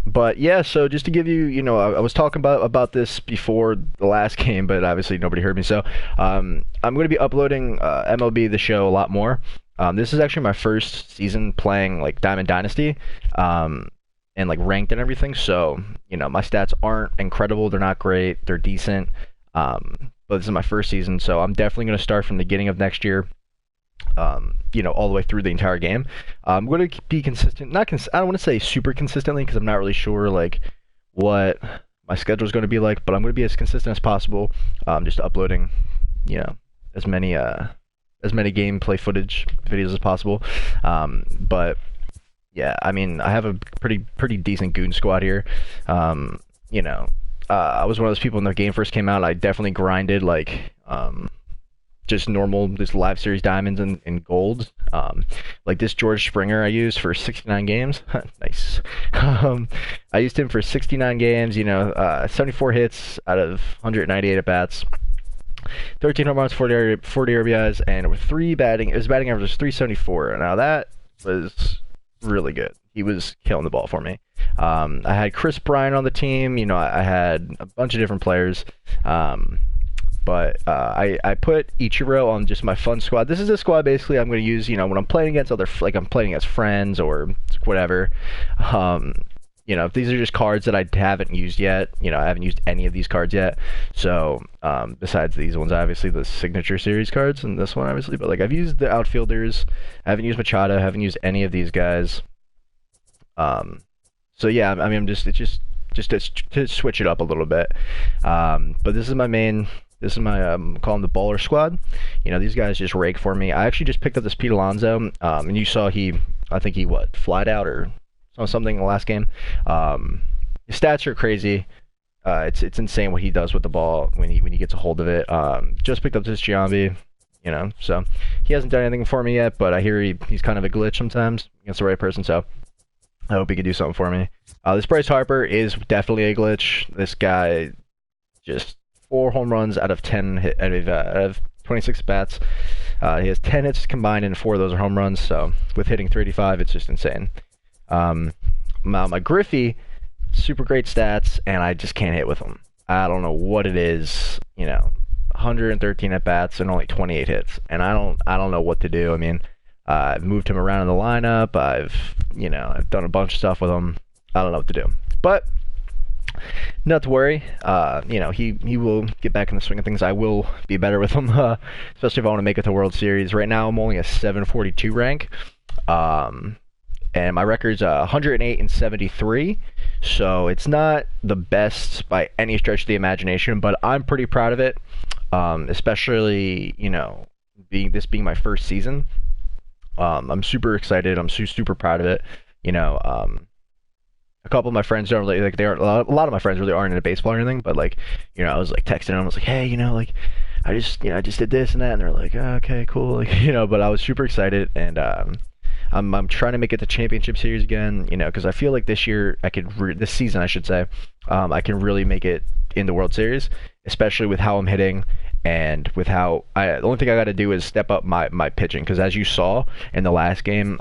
But yeah, so just to give you, you know, I was talking about this before the last game, but obviously nobody heard me. So I'm going to be uploading MLB The Show a lot more. This is actually my first season playing like Diamond Dynasty, and like ranked and everything. So, you know, my stats aren't incredible. They're not great. They're decent. But but this is my first season, so I'm definitely going to start from the beginning of next year. All the way through the entire game. I'm going to be consistent. I don't want to say super consistently because I'm not really sure like what my schedule is going to be like, but I'm going to be as consistent as possible. Just uploading, as many gameplay footage videos as possible. But yeah, I mean, I have a pretty decent goon squad here. I was one of those people when the game first came out. I definitely grinded like just normal, just live series diamonds and golds. Like this George Springer I used for 69 games. Nice. I used him for 69 games, 74 hits out of 198 at bats. 13 home runs, 40 RBIs, and with his batting average was 374. Now that was really good. He was killing the ball for me. I had Chris Bryant on the team. I had a bunch of different players. But I put Ichiro on just my fun squad. This is a squad basically I'm going to use, when I'm playing against I'm playing against friends or whatever. If these are just cards that I haven't used yet, I haven't used any of these cards yet. So, besides these ones, obviously the signature series cards and this one, obviously. But like I've used the outfielders, I haven't used Machado, I haven't used any of these guys. So yeah, I mean, it's just to switch it up a little bit. But this is my main. This is my, call them the baller squad. These guys just rake for me. I actually just picked up this Pete Alonso, and you saw I think he flied out or something in the last game. His stats are crazy. It's insane what he does with the ball when he gets a hold of it. Just picked up this Giambi, so he hasn't done anything for me yet, but I hear he's kind of a glitch sometimes against the right person, so I hope he could do something for me. This Bryce Harper is definitely a glitch. This guy just 4 home runs out of 10 out of 26 bats. He has 10 hits combined, and 4 of those are home runs. So with hitting 385, it's just insane. My Griffey, super great stats, and I just can't hit with him. I don't know what it is. 113 at bats and only 28 hits, and I don't know what to do. I mean, I've moved him around in the lineup. I've done a bunch of stuff with him. I don't know what to do, but. Not to worry, he will get back in the swing of things. I will be better with him, especially if I want to make it to World Series. Right now, I'm only a 742 rank, and my record's 108 and 73, so it's not the best by any stretch of the imagination, but I'm pretty proud of it, especially, being my first season. I'm super excited. I'm super proud of it, A couple of my friends don't really a lot of my friends really aren't into baseball or anything, but I was texting them. I was like, hey, I just did this and that, and they're like, oh, okay, cool, but I was super excited, and I'm trying to make it to championship series again, because I feel like this year this season I should say, I can really make it in the World Series, especially with how I'm hitting and with how the only thing I got to do is step up my pitching, because as you saw in the last game,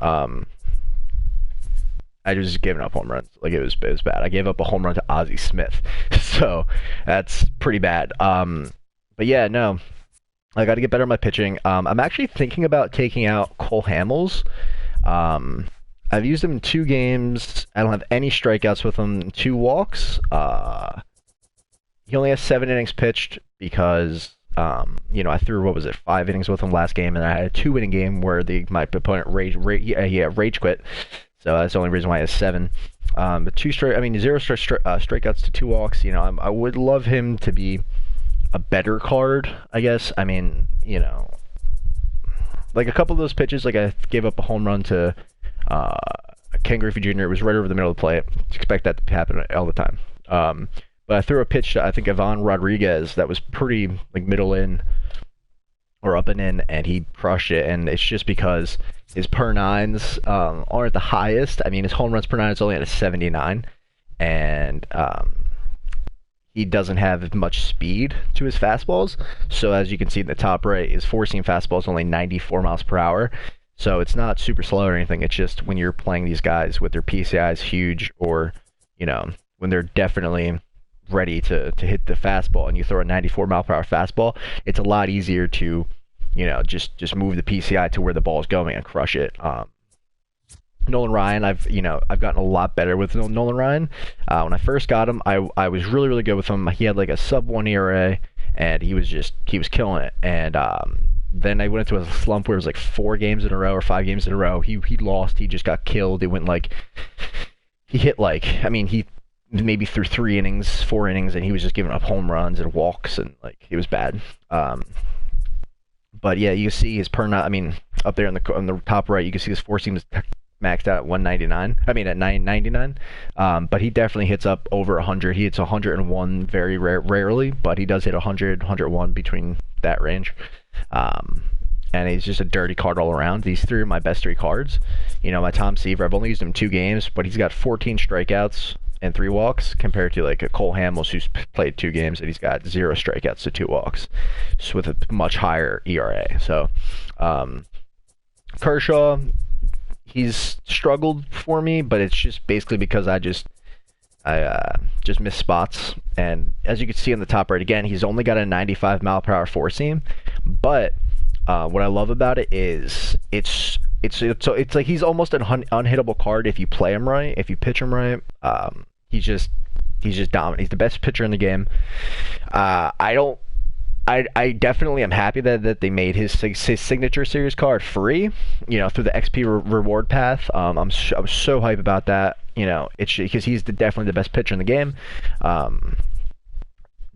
I was just giving up home runs. It was bad. I gave up a home run to Ozzie Smith, so that's pretty bad. But yeah, no, I got to get better at my pitching. I'm actually thinking about taking out Cole Hamels. I've used him in 2 games. I don't have any strikeouts with him. 2 walks. He only has 7 innings pitched because I threw 5 innings with him last game, and I had a 2-inning game where my opponent rage quit. So that's the only reason why he has 7. But 0 strikeouts to 2 walks. I would love him to be a better card, I guess. I mean, a couple of those pitches, I gave up a home run to Ken Griffey Jr. It was right over the middle of the plate. Expect that to happen all the time. But I threw a pitch to, I think, Ivan Rodriguez that was pretty middle in or up and in, and he crushed it. And it's just because his per nines aren't the highest. I mean, his home runs per nine is only at a 79, and he doesn't have much speed to his fastballs. So as you can see in the top right, his four-seam fastball is only 94 miles per hour. So it's not super slow or anything. It's just when you're playing these guys with their PCIs huge, or when they're definitely ready to hit the fastball, and you throw a 94 mile per hour fastball, it's a lot easier to just move the PCI to where the ball is going and crush it. Nolan Ryan, I've gotten a lot better with Nolan Ryan. When I first got him, I was really good with him. He had a sub 1 ERA, and he was killing it. And then I went into a slump where it was like 4 games in a row or 5 games in a row. He lost. He just got killed. It went like he hit like he maybe through 3 innings, 4 innings, and he was just giving up home runs and walks, and like it was bad. But yeah, you see his up there on the top right, you can see his 4-seam is maxed out at 199. I mean at 999. But he definitely hits up over 100. He hits 101 very rarely, but he does hit 100, 101 between that range. And he's just a dirty card all around. These 3 are my best 3 cards. My Tom Seaver, I've only used him 2 games, but he's got 14 strikeouts and 3 walks compared to like a Cole Hamels who's played 2 games and he's got 0 strikeouts to 2 walks, just with a much higher ERA. So Kershaw, he's struggled for me, but it's just basically because I just miss spots. And as you can see on the top right, again, he's only got a 95 mile per hour 4-seam, but what I love about it is it's like he's almost an unhittable card if you play him right, if you pitch him right. He's just dominant. He's the best pitcher in the game. I definitely am happy that they made his signature series card free, through the XP reward path. I'm so hype about that. It's because he's definitely the best pitcher in the game.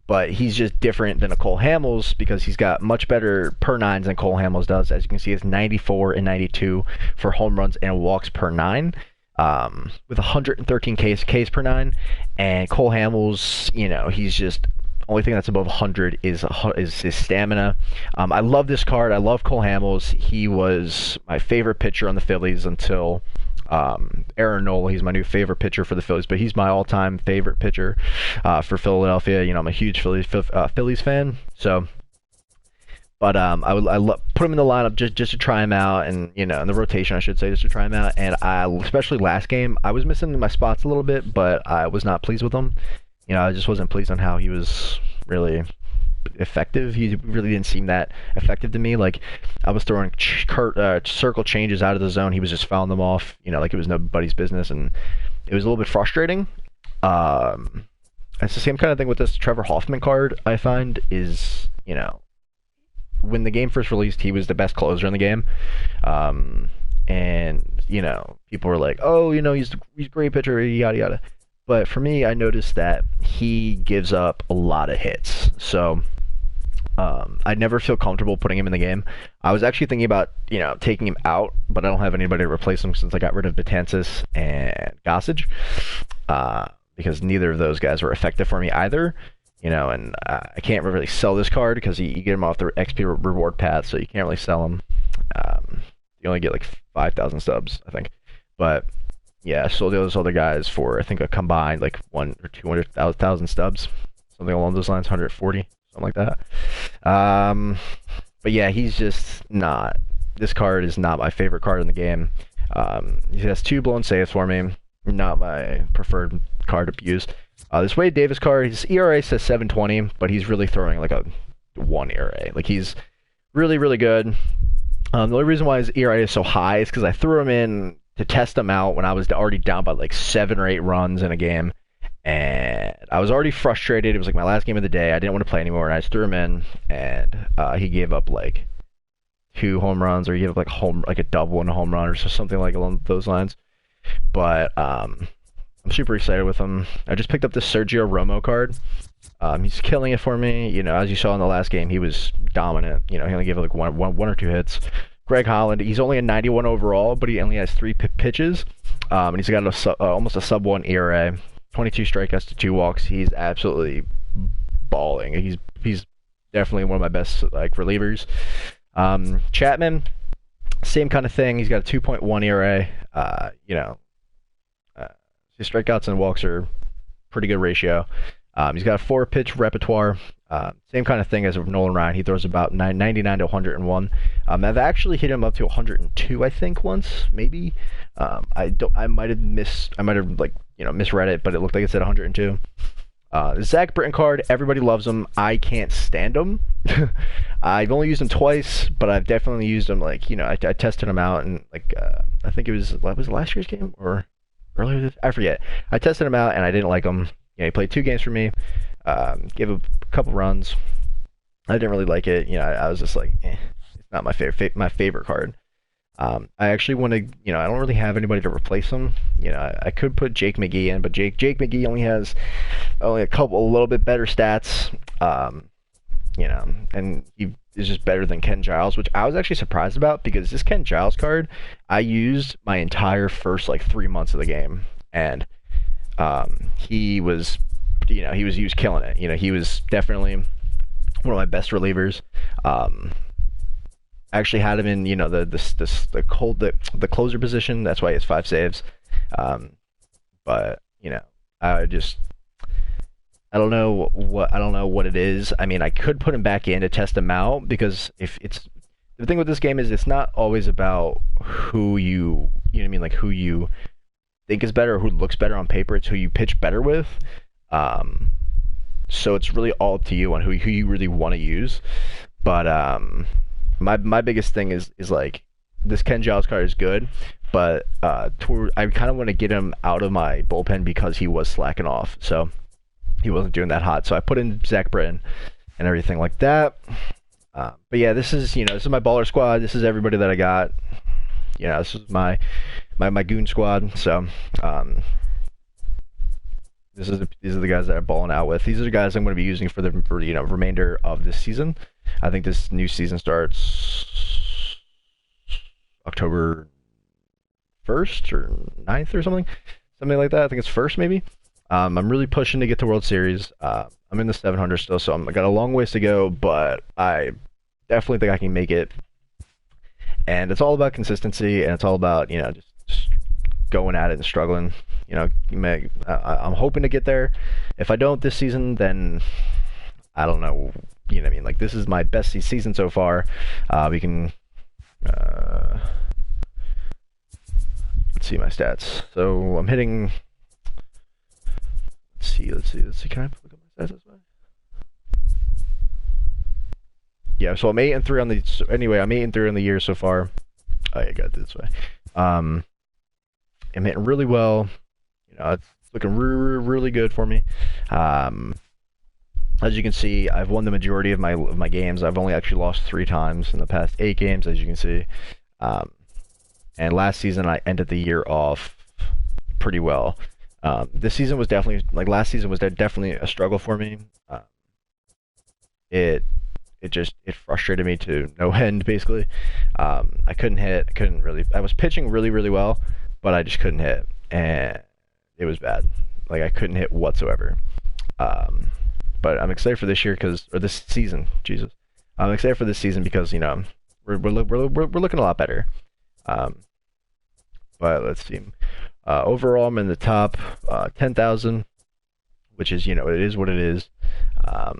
But he's just different than a Cole Hamels because he's got much better per 9s than Cole Hamels does. As you can see, it's 94 and 92 for home runs and walks per 9. With 113 Ks per 9, and Cole Hamels, he's just only thing that's above 100 is his stamina. I love this card. I love Cole Hamels. He was my favorite pitcher on the Phillies until Aaron Nola. He's my new favorite pitcher for the Phillies, but he's my all-time favorite pitcher for Philadelphia. I'm a huge Phillies fan, so. But I put him in the lineup just to try him out, and in the rotation I should say, just to try him out. And especially last game, I was missing my spots a little bit, but I was not pleased with him. I just wasn't pleased on how he was really effective. He really didn't seem that effective to me. Like I was throwing circle changes out of the zone, he was just fouling them off. Like it was nobody's business, and it was a little bit frustrating. It's the same kind of thing with this Trevor Hoffman card. I find is when the game first released, he was the best closer in the game. And people were like, oh, he's a great pitcher, yada yada. But for me, I noticed that he gives up a lot of hits. So I never feel comfortable putting him in the game. I was actually thinking about taking him out, but I don't have anybody to replace him since I got rid of Betances and Gossage, because neither of those guys were effective for me either. And I can't really sell this card because you get him off the XP reward path, so you can't really sell him. You only get like 5,000 subs, I think. But yeah, so those other guys for I think a combined like 1 or 200,000 stubs, something along those lines, 140, something like that. But yeah, he's just not. This card is not my favorite card in the game. He has 2 blown saves for me. Not my preferred card to use. This Wade Davis card, his ERA says 7.20, but he's really throwing like a 1 ERA. Like he's really, really good. The only reason why his ERA is so high is because I threw him in to test him out when I was already down by like 7 or 8 runs in a game, and I was already frustrated. It was like my last game of the day. I didn't want to play anymore, and I just threw him in, and he gave up like 2 home runs, or he gave up like a double and a home run, or something like along those lines. But I'm super excited with him. I just picked up this Sergio Romo card. He's killing it for me. As you saw in the last game, he was dominant. He only gave like one or 2 hits. Greg Holland, he's only a 91 overall, but he only has 3 pitches. And he's got almost a sub-1 ERA, 22 strikeouts to 2 walks. He's absolutely balling. He's definitely one of my best relievers. Chapman, same kind of thing. He's got a 2.1 ERA. His strikeouts and walks are pretty good ratio. He's got a 4-pitch repertoire. Same kind of thing as Nolan Ryan. He throws about 99 to 101. I've actually hit him up to 102, I think, once, maybe. I might have misread it, but it looked like it said 102. Zach Britton card, everybody loves him. I can't stand him. I've only used him twice, but I've definitely used him. I tested him out, and I think it was last year's game or earlier this, I forget. I tested him out and I didn't like him. He played 2 games for me, gave a couple runs, I didn't really like it. I was just like, it's not my favorite card. I actually want to, I don't really have anybody to replace him. I could put Jake McGee in, but Jake McGee only has a little bit better stats. And he is just better than Ken Giles, which I was actually surprised about because this Ken Giles card I used my entire first 3 months of the game, and he was killing it. He was definitely one of my best relievers. I actually had him in the closer position. That's why he has 5 saves. But I don't know what it is. I mean, I could put him back in to test him out because the thing with this game is it's not always about who who you think is better or who looks better on paper. It's who you pitch better with. So it's really all up to you on who you really want to use. But my biggest thing is this Ken Giles card is good, but I kind of want to get him out of my bullpen because he was slacking off. So he wasn't doing that hot. So I put in Zach Britton and everything like that. But yeah, this is my baller squad. This is everybody that I got. This is my goon squad. So these are the guys that I'm balling out with. These are the guys I'm going to be using for the remainder of this season. I think this new season starts October 1st or 9th or something like that. I think it's 1st maybe. I'm really pushing to get to World Series. I'm in the 700 still, so I got a long ways to go, but I definitely think I can make it. And it's all about consistency, and it's all about just going at it and struggling. I'm hoping to get there. If I don't this season, then I don't know. This is my best season so far. We can let's see my stats. So I'm hitting. Let's see. Can I look at my stats this way? Yeah, so I'm 8-3 on the. Anyway, I'm 8-3 on the year so far. Oh, yeah, got it this way. I'm hitting really well. It's looking really good for me. As you can see, I've won the majority of my games. I've only actually lost 3 times in the past 8 games, as you can see. And last season, I ended the year off pretty well. This season was definitely last season was definitely a struggle for me. It frustrated me to no end basically. I couldn't hit. I was pitching really well, but I just couldn't hit, and it was bad. I couldn't hit whatsoever. But I'm excited for this year this season. Jesus, I'm excited for this season because we're looking a lot better. But let's see. Overall, I'm in the top 10,000, which is it is what it is. I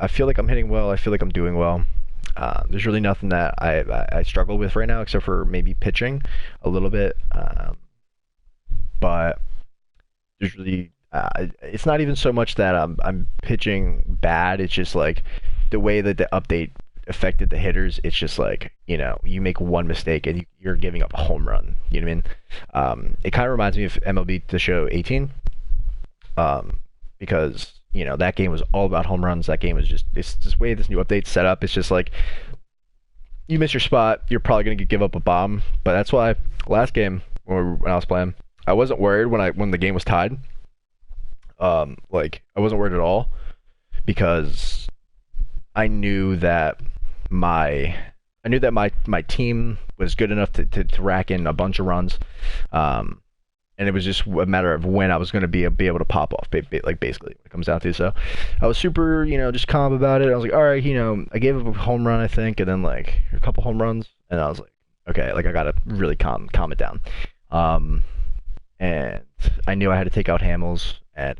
feel like I'm hitting well. I feel like I'm doing well. There's really nothing that I struggle with right now except for maybe pitching a little bit. But there's really it's not even so much that I'm pitching bad. It's just the way that the update affected the hitters. It's just you make one mistake and you're giving up a home run. You know what I mean? It kind of reminds me of MLB The Show 18, because that game was all about home runs. That game was it's this way this new update's set up. It's just you miss your spot, you're probably gonna give up a bomb. But that's why last game when I was playing, I wasn't worried when the game was tied. I wasn't worried at all because I knew that my team was good enough to rack in a bunch of runs, and it was just a matter of when I was going to be able to pop off, basically what it comes down to. So I was super, just calm about it. I was like, all right, I gave up a home run, I think, and then a couple home runs, and I was like, okay, I got to really calm it down. And I knew I had to take out Hamels, and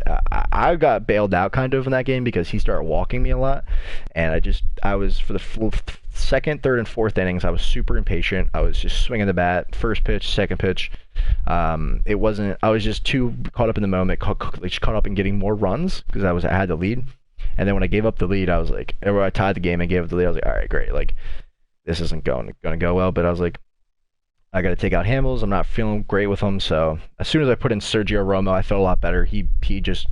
I got bailed out kind of in that game because he started walking me a lot, and I was for the second, third, and fourth innings, I was super impatient. I was just swinging the bat, first pitch, second pitch. I was just too caught up in the moment, caught up in getting more runs because I had the lead, and then when I gave up the lead, I was or I tied the game and gave up the lead, I was like, all right, great, this isn't going to go well, but I was like, I got to take out Hamels. I'm not feeling great with him. So as soon as I put in Sergio Romo, I felt a lot better. He just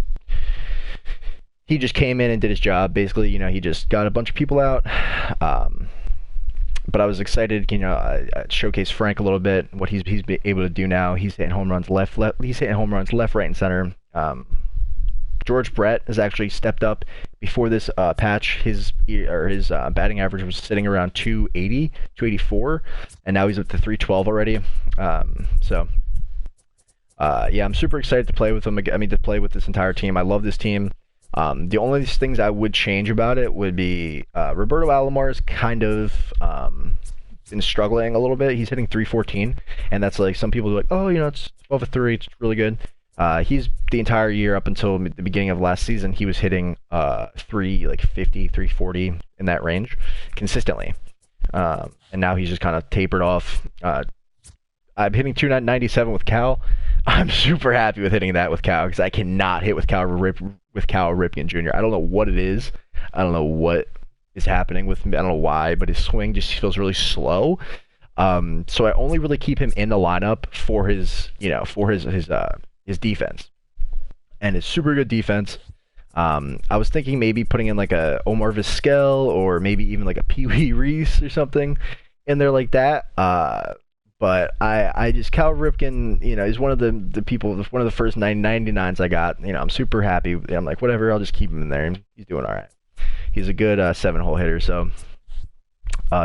he just came in and did his job. Basically, he just got a bunch of people out. But I was excited, I showcase Frank a little bit, what he's able to do now. He's hitting home runs left, right, and center. George Brett has actually stepped up. Before this patch, his batting average was sitting around 280, 284, and now he's up to 312 already. Yeah, I'm super excited to play with him. To play with this entire team. I love this team. The only things I would change about it would be Roberto Alomar's kind of been struggling a little bit. He's hitting 314, and that's like some people are like, oh, it's 12-3, it's really good. He's the entire year up until the beginning of last season, he was hitting 350, 340 in that range consistently. And now he's just kind of tapered off. I'm hitting 297 with Cal. I'm super happy with hitting that with Cal because I cannot hit with Cal Ripken Jr. I don't know what it is. I don't know what is happening with me. I don't know why, but his swing just feels really slow. So I only really keep him in the lineup for his defense, and it's super good defense. I was thinking maybe putting in like a Omar Vizquel or maybe even like a Pee Wee Reese or something in there like that. But I just Cal Ripken, is one of the people, one of the first 99s I got. I'm super happy. I'm like, whatever, I'll just keep him in there. He's doing all right. He's a good 7-hole hitter. So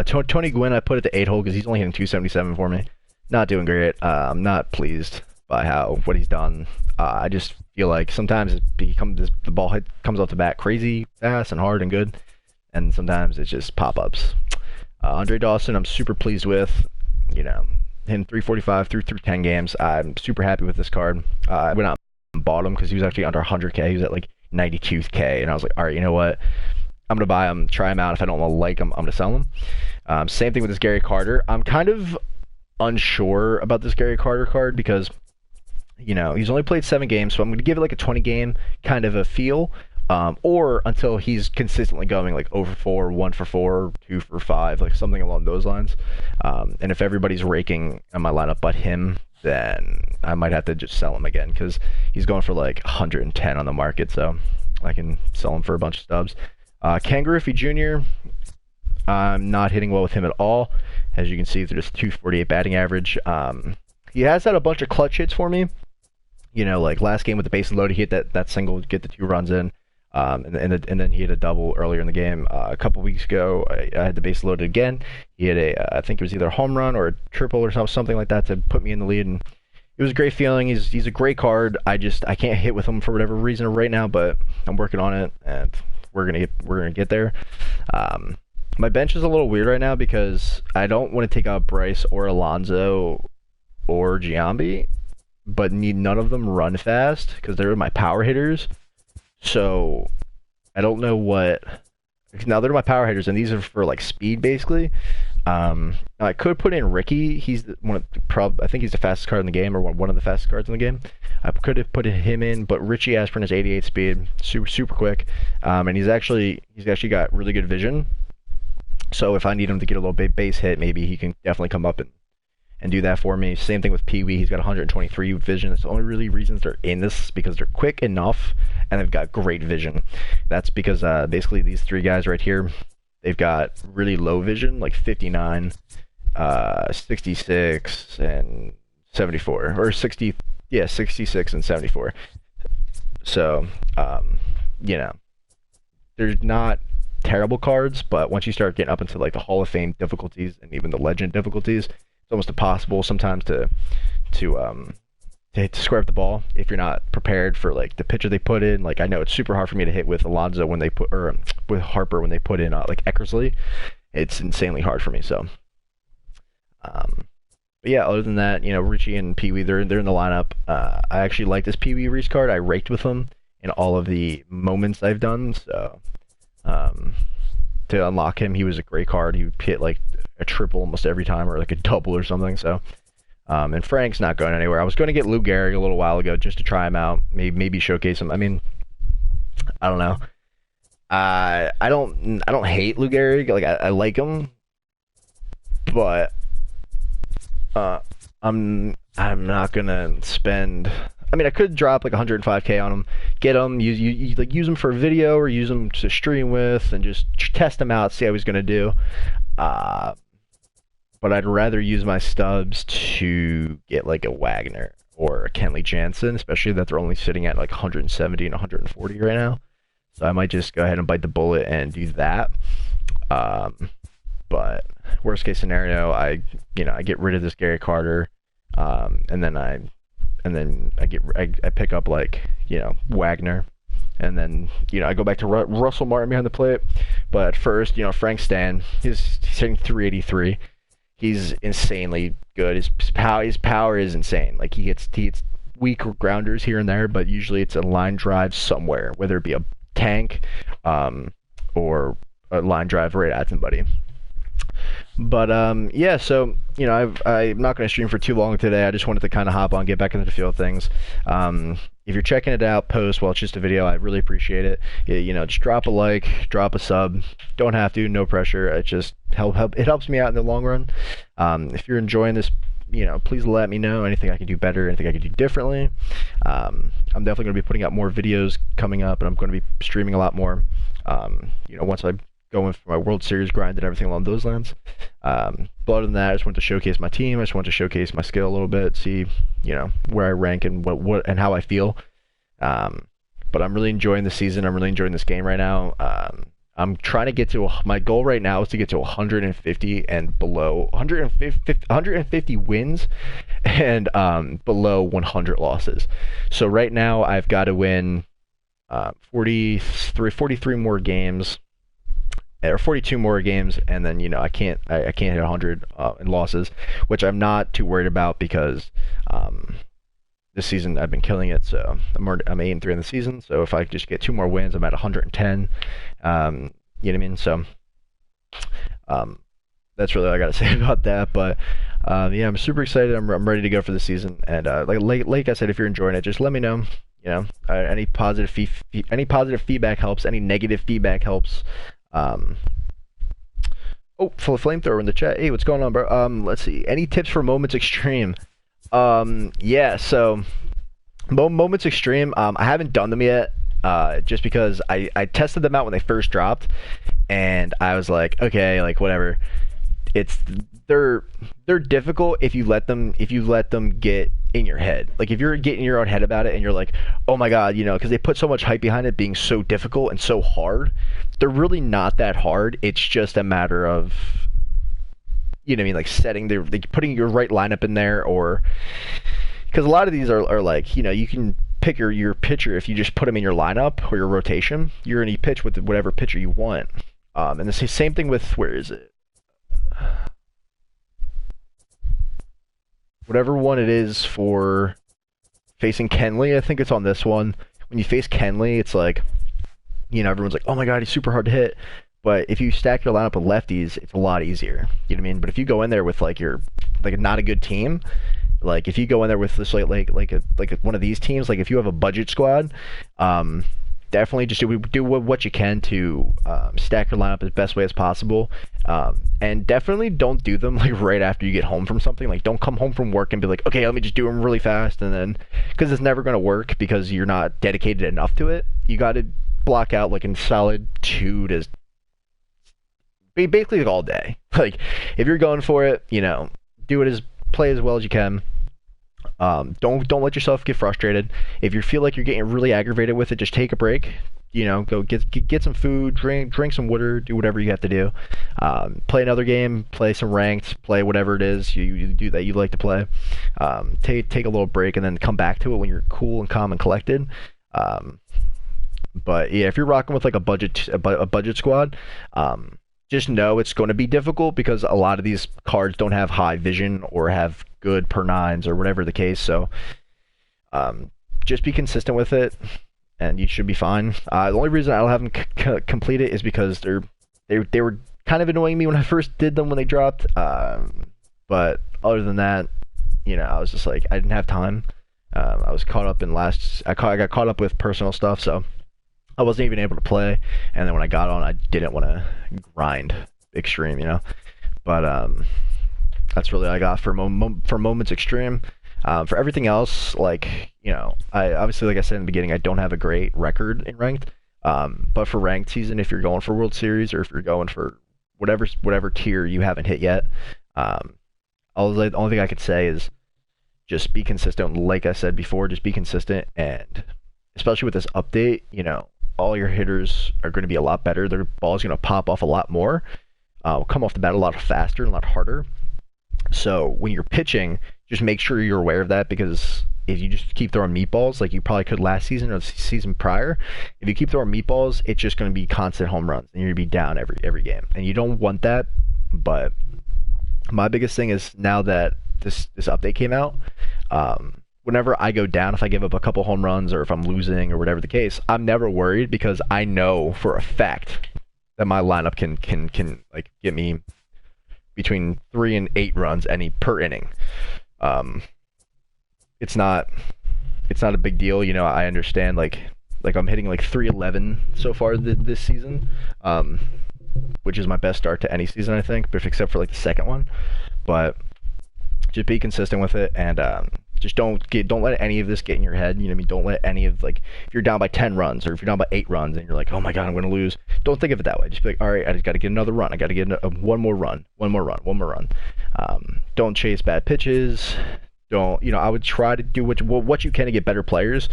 Tony Gwynn, I put it to 8-hole because he's only hitting 277 for me. Not doing great. I'm not pleased by what he's done. I just feel like sometimes the ball comes off the bat crazy fast and hard and good, and sometimes it's just pop-ups. Andre Dawson, I'm super pleased with. Him 345 through 10 games. I'm super happy with this card. I went out and bought him because he was actually under 100K. He was at like 92K, and I was like, all right, you know what? I'm gonna buy him, try him out. If I don't like him, I'm gonna sell him. Same thing with this Gary Carter. I'm kind of unsure about this Gary Carter card because he's only played 7 games, so I'm gonna give it like a 20 game kind of a feel. Or until he's consistently going like 0 for 4, 1 for 4, 2 for 5, like something along those lines. And if everybody's raking on my lineup but him, then I might have to just sell him again because he's going for like 110 on the market, so I can sell him for a bunch of stubs. Ken Griffey Jr., I'm not hitting well with him at all. As you can see through this 248 batting average. He has had a bunch of clutch hits for me. Like last game with the bases loaded, he hit that single, get the 2 runs in. And then he hit a double earlier in the game. A couple weeks ago, I had the base loaded again. He hit I think it was either a home run or a triple or something like that to put me in the lead, and it was a great feeling. He's a great card. I can't hit with him for whatever reason right now, but I'm working on it, and we're gonna get there. My bench is a little weird right now because I don't want to take out Bryce or Alonso or Giambi, but none of them run fast because they're my power hitters. So I don't know what. Now they're my power hitters, and these are for like speed basically. I could put in Ricky. He's I think he's the fastest card in the game, or one of the fastest cards in the game. I could have put him in, but Richie Aspirin is 88 speed, super quick, and he's actually got really good vision. So if I need him to get a little base hit, maybe he can definitely come up and do that for me. Same thing with Pee Wee. He's got 123 vision. That's the only really reasons they're in this, because they're quick enough and they've got great vision. That's because basically these 3 guys right here, they've got really low vision, like 59, 66, and 74, or 66 and 74. So, they're not terrible cards, but once you start getting up into like the Hall of Fame difficulties and even the Legend difficulties, it's almost impossible sometimes to square up the ball if you're not prepared for like the pitcher they put in. Like I know it's super hard for me to hit with Alonso when they put, or with Harper when they put in like Eckersley. It's insanely hard for me. So, but yeah, other than that, Richie and Pee Wee, they're in the lineup. I actually like this Pee Wee Reese card. I raked with him in all of the moments I've done. So, to unlock him, he was a great card. He would hit like a triple almost every time, or like a double or something. So, and Frank's not going anywhere. I was going to get Lou Gehrig a little while ago just to try him out, maybe showcase him. I mean, I don't know. I don't hate Lou Gehrig. Like I like him, but I'm not gonna spend I mean, I could drop like 105K on them, get them, use them for a video or use them to stream with, and just test them out, see how he's gonna do. But I'd rather use my stubs to get like a Wagner or a Kenley Jansen, especially that they're only sitting at like 170 and 140 right now. So I might just go ahead and bite the bullet and do that. But worst case scenario, I get rid of this Gary Carter, and then I pick up like Wagner, and then I go back to Russell Martin behind the plate. But first, Frank Stan, he's hitting 383. He's insanely good. His power is insane. Like he hits weak grounders here and there, but usually it's a line drive somewhere, whether it be a tank, or a line drive right at somebody. But yeah, so I'm not going to stream for too long today. I just wanted to kind of hop on, get back into the feel of things. If you're checking it out post while it's just a video, I really appreciate it. Just drop a like, drop a sub. Don't have to, no pressure. It just it helps me out in the long run. If you're enjoying this, please let me know anything I can do better, anything I can do differently. I'm definitely going to be putting out more videos coming up, and I'm going to be streaming a lot more. Once I go in for my World Series grind and everything along those lines. But other than that, I just want to showcase my team. I just want to showcase my skill a little bit, see where I rank and what and how I feel. But I'm really enjoying the season. I'm really enjoying this game right now. I'm trying to get to my goal right now is to get to 150 and below 150 wins and below 100 losses. So right now I've got to win 43 more games, or 42 more games, and then I can't hit 100 in losses, which I'm not too worried about because this season I've been killing it. So I'm 8-3 in the season. So if I just get 2 more wins, I'm at 110. You know what I mean? So that's really all I got to say about that. But yeah, I'm super excited. I'm ready to go for the season. And like I said, if you're enjoying it, just let me know. Any positive feedback helps. Any negative feedback helps. Flamethrower in the chat. Hey, what's going on, bro? Let's see. Any tips for Moments Extreme? Yeah, so Moments Extreme, I haven't done them yet, just because I tested them out when they first dropped, and I was like, okay, like whatever. They're difficult if you let them get in your head. Like if you're getting your own head about it and you're like, oh my god, because they put so much hype behind it being so difficult and so hard. They're really not that hard. It's just a matter of like setting putting your right lineup in there, or because a lot of these are like you can pick your pitcher. If you just put them in your lineup or your rotation, you're gonna pitch with whatever pitcher you want. And the same thing with, where is it? Whatever one it is for facing Kenley, I think it's on this one. When you face Kenley, it's like, everyone's like, oh my god, he's super hard to hit. But if you stack your lineup with lefties, it's a lot easier. You know what I mean? But if you go in there with like not a good team, like if you go in there with this like one of these teams, like if you have a budget squad, definitely just do what you can to stack your lineup as best way as possible. And definitely don't do them like right after you get home from something. Like don't come home from work and be like, okay, let me just do them really fast, and then, because it's never going to work because you're not dedicated enough to it. You got to block out like in solid 2 to basically all day. Like if you're going for it, do it, play as well as you can. Don't let yourself get frustrated. If you feel like you're getting really aggravated with it, just take a break. Go get some food, drink some water, do whatever you have to do. Play another game, play some ranked, play whatever it is you do that you like to play. Take a little break and then come back to it when you're cool and calm and collected. But yeah, if you're rocking with like a budget squad, just know it's going to be difficult because a lot of these cards don't have high vision or have good per nines or whatever the case. So just be consistent with it and you should be fine. The only reason I don't have them complete it is because they were kind of annoying me when I first did them when they dropped. But other than that, I was just like, I didn't have time. I was caught up in I got caught up with personal stuff, so I wasn't even able to play. And then when I got on, I didn't want to grind extreme, But that's really all I got for Moments Extreme. For everything else, like, you know, I obviously, like I said in the beginning, I don't have a great record in ranked. But for ranked season, if you're going for World Series or if you're going for whatever tier you haven't hit yet, the only thing I could say is just be consistent. Like I said before, just be consistent, and especially with this update, you know, all your hitters are going to be a lot better. Their ball's going to pop off a lot more, come off the bat a lot faster and a lot harder. So when you're pitching, just make sure you're aware of that, because if you just keep throwing meatballs like you probably could last season or the season prior, if you keep throwing meatballs, it's just going to be constant home runs, and you're going to be down every game. And you don't want that. But my biggest thing is, now that this update came out, whenever I go down, if I give up a couple home runs or if I'm losing or whatever the case, I'm never worried, because I know for a fact that my lineup can like get me between 3 and 8 runs per inning. It's not a big deal, you know. I understand, like I'm hitting like 311 so far this season, which is my best start to any season, I think, except for like the second one. But just be consistent with it, and just don't let any of this get in your head. You know what I mean? Don't let any of, like, if you're down by 10 runs or if you're down by 8 runs and you're like, oh my god, I'm going to lose. Don't think of it that way. Just be like, all right, I just got to get another run. I got to get one more run. Don't chase bad pitches. Don't, you know, I would try to do what you can to get better players.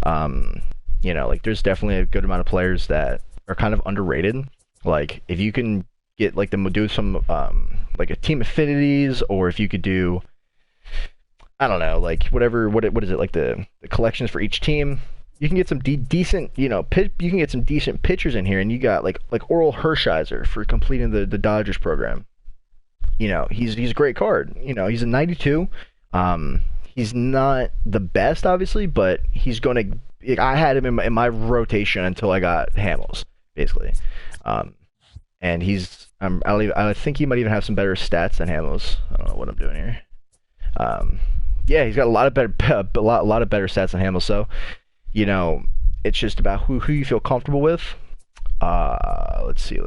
You know, like, there's definitely a good amount of players that are kind of underrated. Like, if you can get, like, them do some like a team affinities, or if you could do, I don't know, like what is it, like the collections for each team, you can get some decent, you know, you can get some decent pitchers in here, and you got like Oral Hershiser for completing the Dodgers program. You know, he's a great card. You know, he's a 92. He's not the best, obviously, but he's gonna. I had him in my rotation until I got Hamels, basically. And I think he might even have some better stats than Hamels. I don't know what I'm doing here. Yeah, he's got a lot of better stats than Hamels. So, you know, it's just about who you feel comfortable with. Let's see.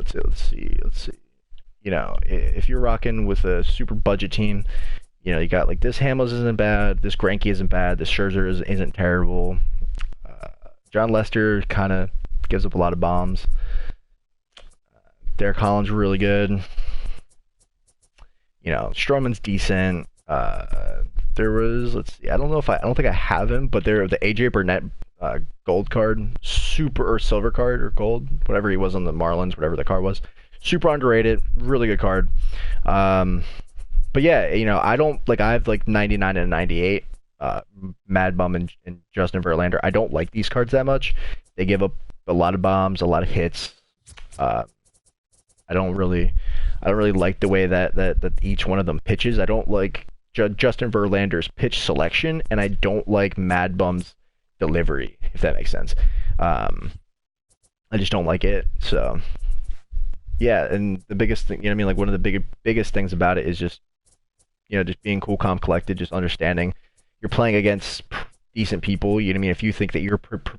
You know, if you're rocking with a super budget team, you know, you got like this Hamels isn't bad, this Greinke isn't bad, this Scherzer isn't terrible. John Lester kind of gives up a lot of bombs. Derek Holland's really good. You know, Stroman's decent. There was, let's see, I don't think I have him, but the AJ Burnett gold card, or silver card, or gold, whatever he was on the Marlins, whatever the card was. Super underrated, really good card. But yeah, you know, I have like 99 and 98. Mad Bum and Justin Verlander. I don't like these cards that much. They give up a lot of bombs, a lot of hits. I don't really like the way that each one of them pitches. I don't like Justin Verlander's pitch selection, and I don't like Mad Bum's delivery, if that makes sense. I just don't like it. So yeah, and the biggest thing, you know what I mean, like one of the biggest things about it is just, you know, just being cool, calm, collected, just understanding you're playing against decent people. You know what I mean? If you think that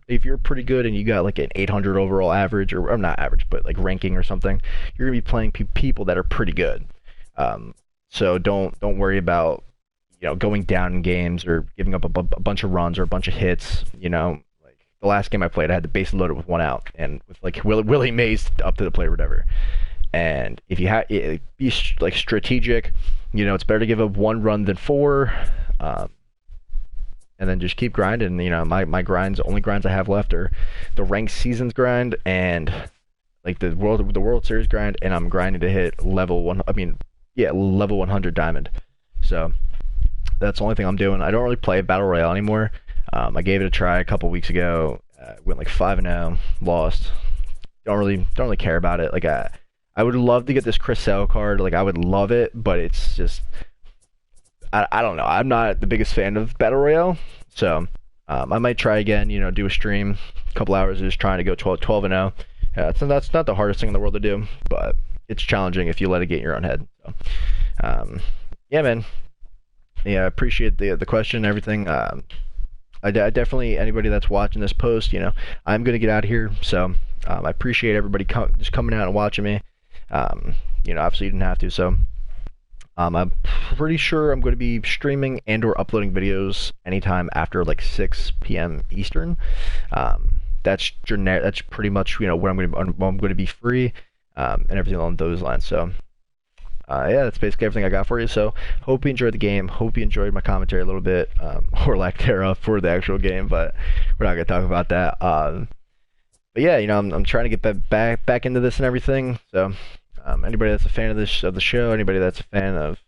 if you're pretty good and you got like an 800 overall average, or not average, but like ranking or something, you're gonna be playing people that are pretty good. So don't worry about, you know, going down in games or giving up a bunch of runs or a bunch of hits. You know, like the last game I played, I had the base loaded with 1 out, and with like Willie Mays up to the plate or whatever. And if you be like strategic, you know, it's better to give up 1 run than 4. And then just keep grinding. You know, my only grinds I have left are the ranked seasons grind and like the World Series grind, and I'm grinding to hit level 100 diamond. So that's the only thing I'm doing. I don't really play Battle Royale anymore. I gave it a try a couple weeks ago. Went like 5-0, lost. Don't really care about it. Like I would love to get this Chris Sale card. Like I would love it, but it's just, I don't know. I'm not the biggest fan of Battle Royale, so I might try again. You know, do a stream, a couple hours, just trying to go 12-0. That's not the hardest thing in the world to do, but it's challenging if you let it get in your own head. So, yeah, man. Yeah, I appreciate the question and everything. I definitely, anybody that's watching this post, you know, I'm gonna get out of here, so I appreciate everybody just coming out and watching me. You know, obviously you didn't have to, so pretty sure I'm going to be streaming and or uploading videos anytime after like 6 p.m. Eastern. That's pretty much when I'm going to be free, and everything along those lines. So yeah, that's basically everything I got for you. So hope you enjoyed the game. Hope you enjoyed my commentary a little bit, or lack thereof, for the actual game. But we're not going to talk about that. But yeah, I'm trying to get back into this and everything. So anybody that's a fan of the show, anybody that's a fan of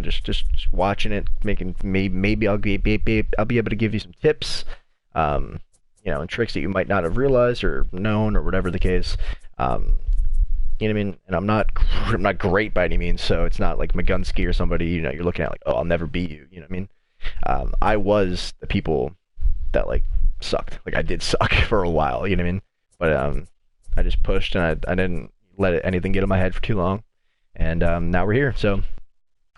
just watching it, maybe I'll be able to give you some tips, and tricks that you might not have realized or known, or whatever the case. You know what I mean? And I'm not great by any means, so it's not like Magunski or somebody you're looking at like, oh, I'll never beat you. You know what I mean? I was the people that like sucked. Like I did suck for a while. You know what I mean? But I just pushed, and I didn't let anything get in my head for too long, and now we're here. So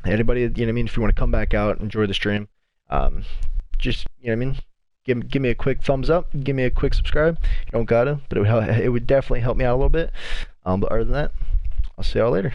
anybody, if you want to come back out, enjoy the stream, just give me a quick thumbs up, give me a quick subscribe. You don't gotta, but it would definitely help me out a little bit. But other than that, I'll see y'all later.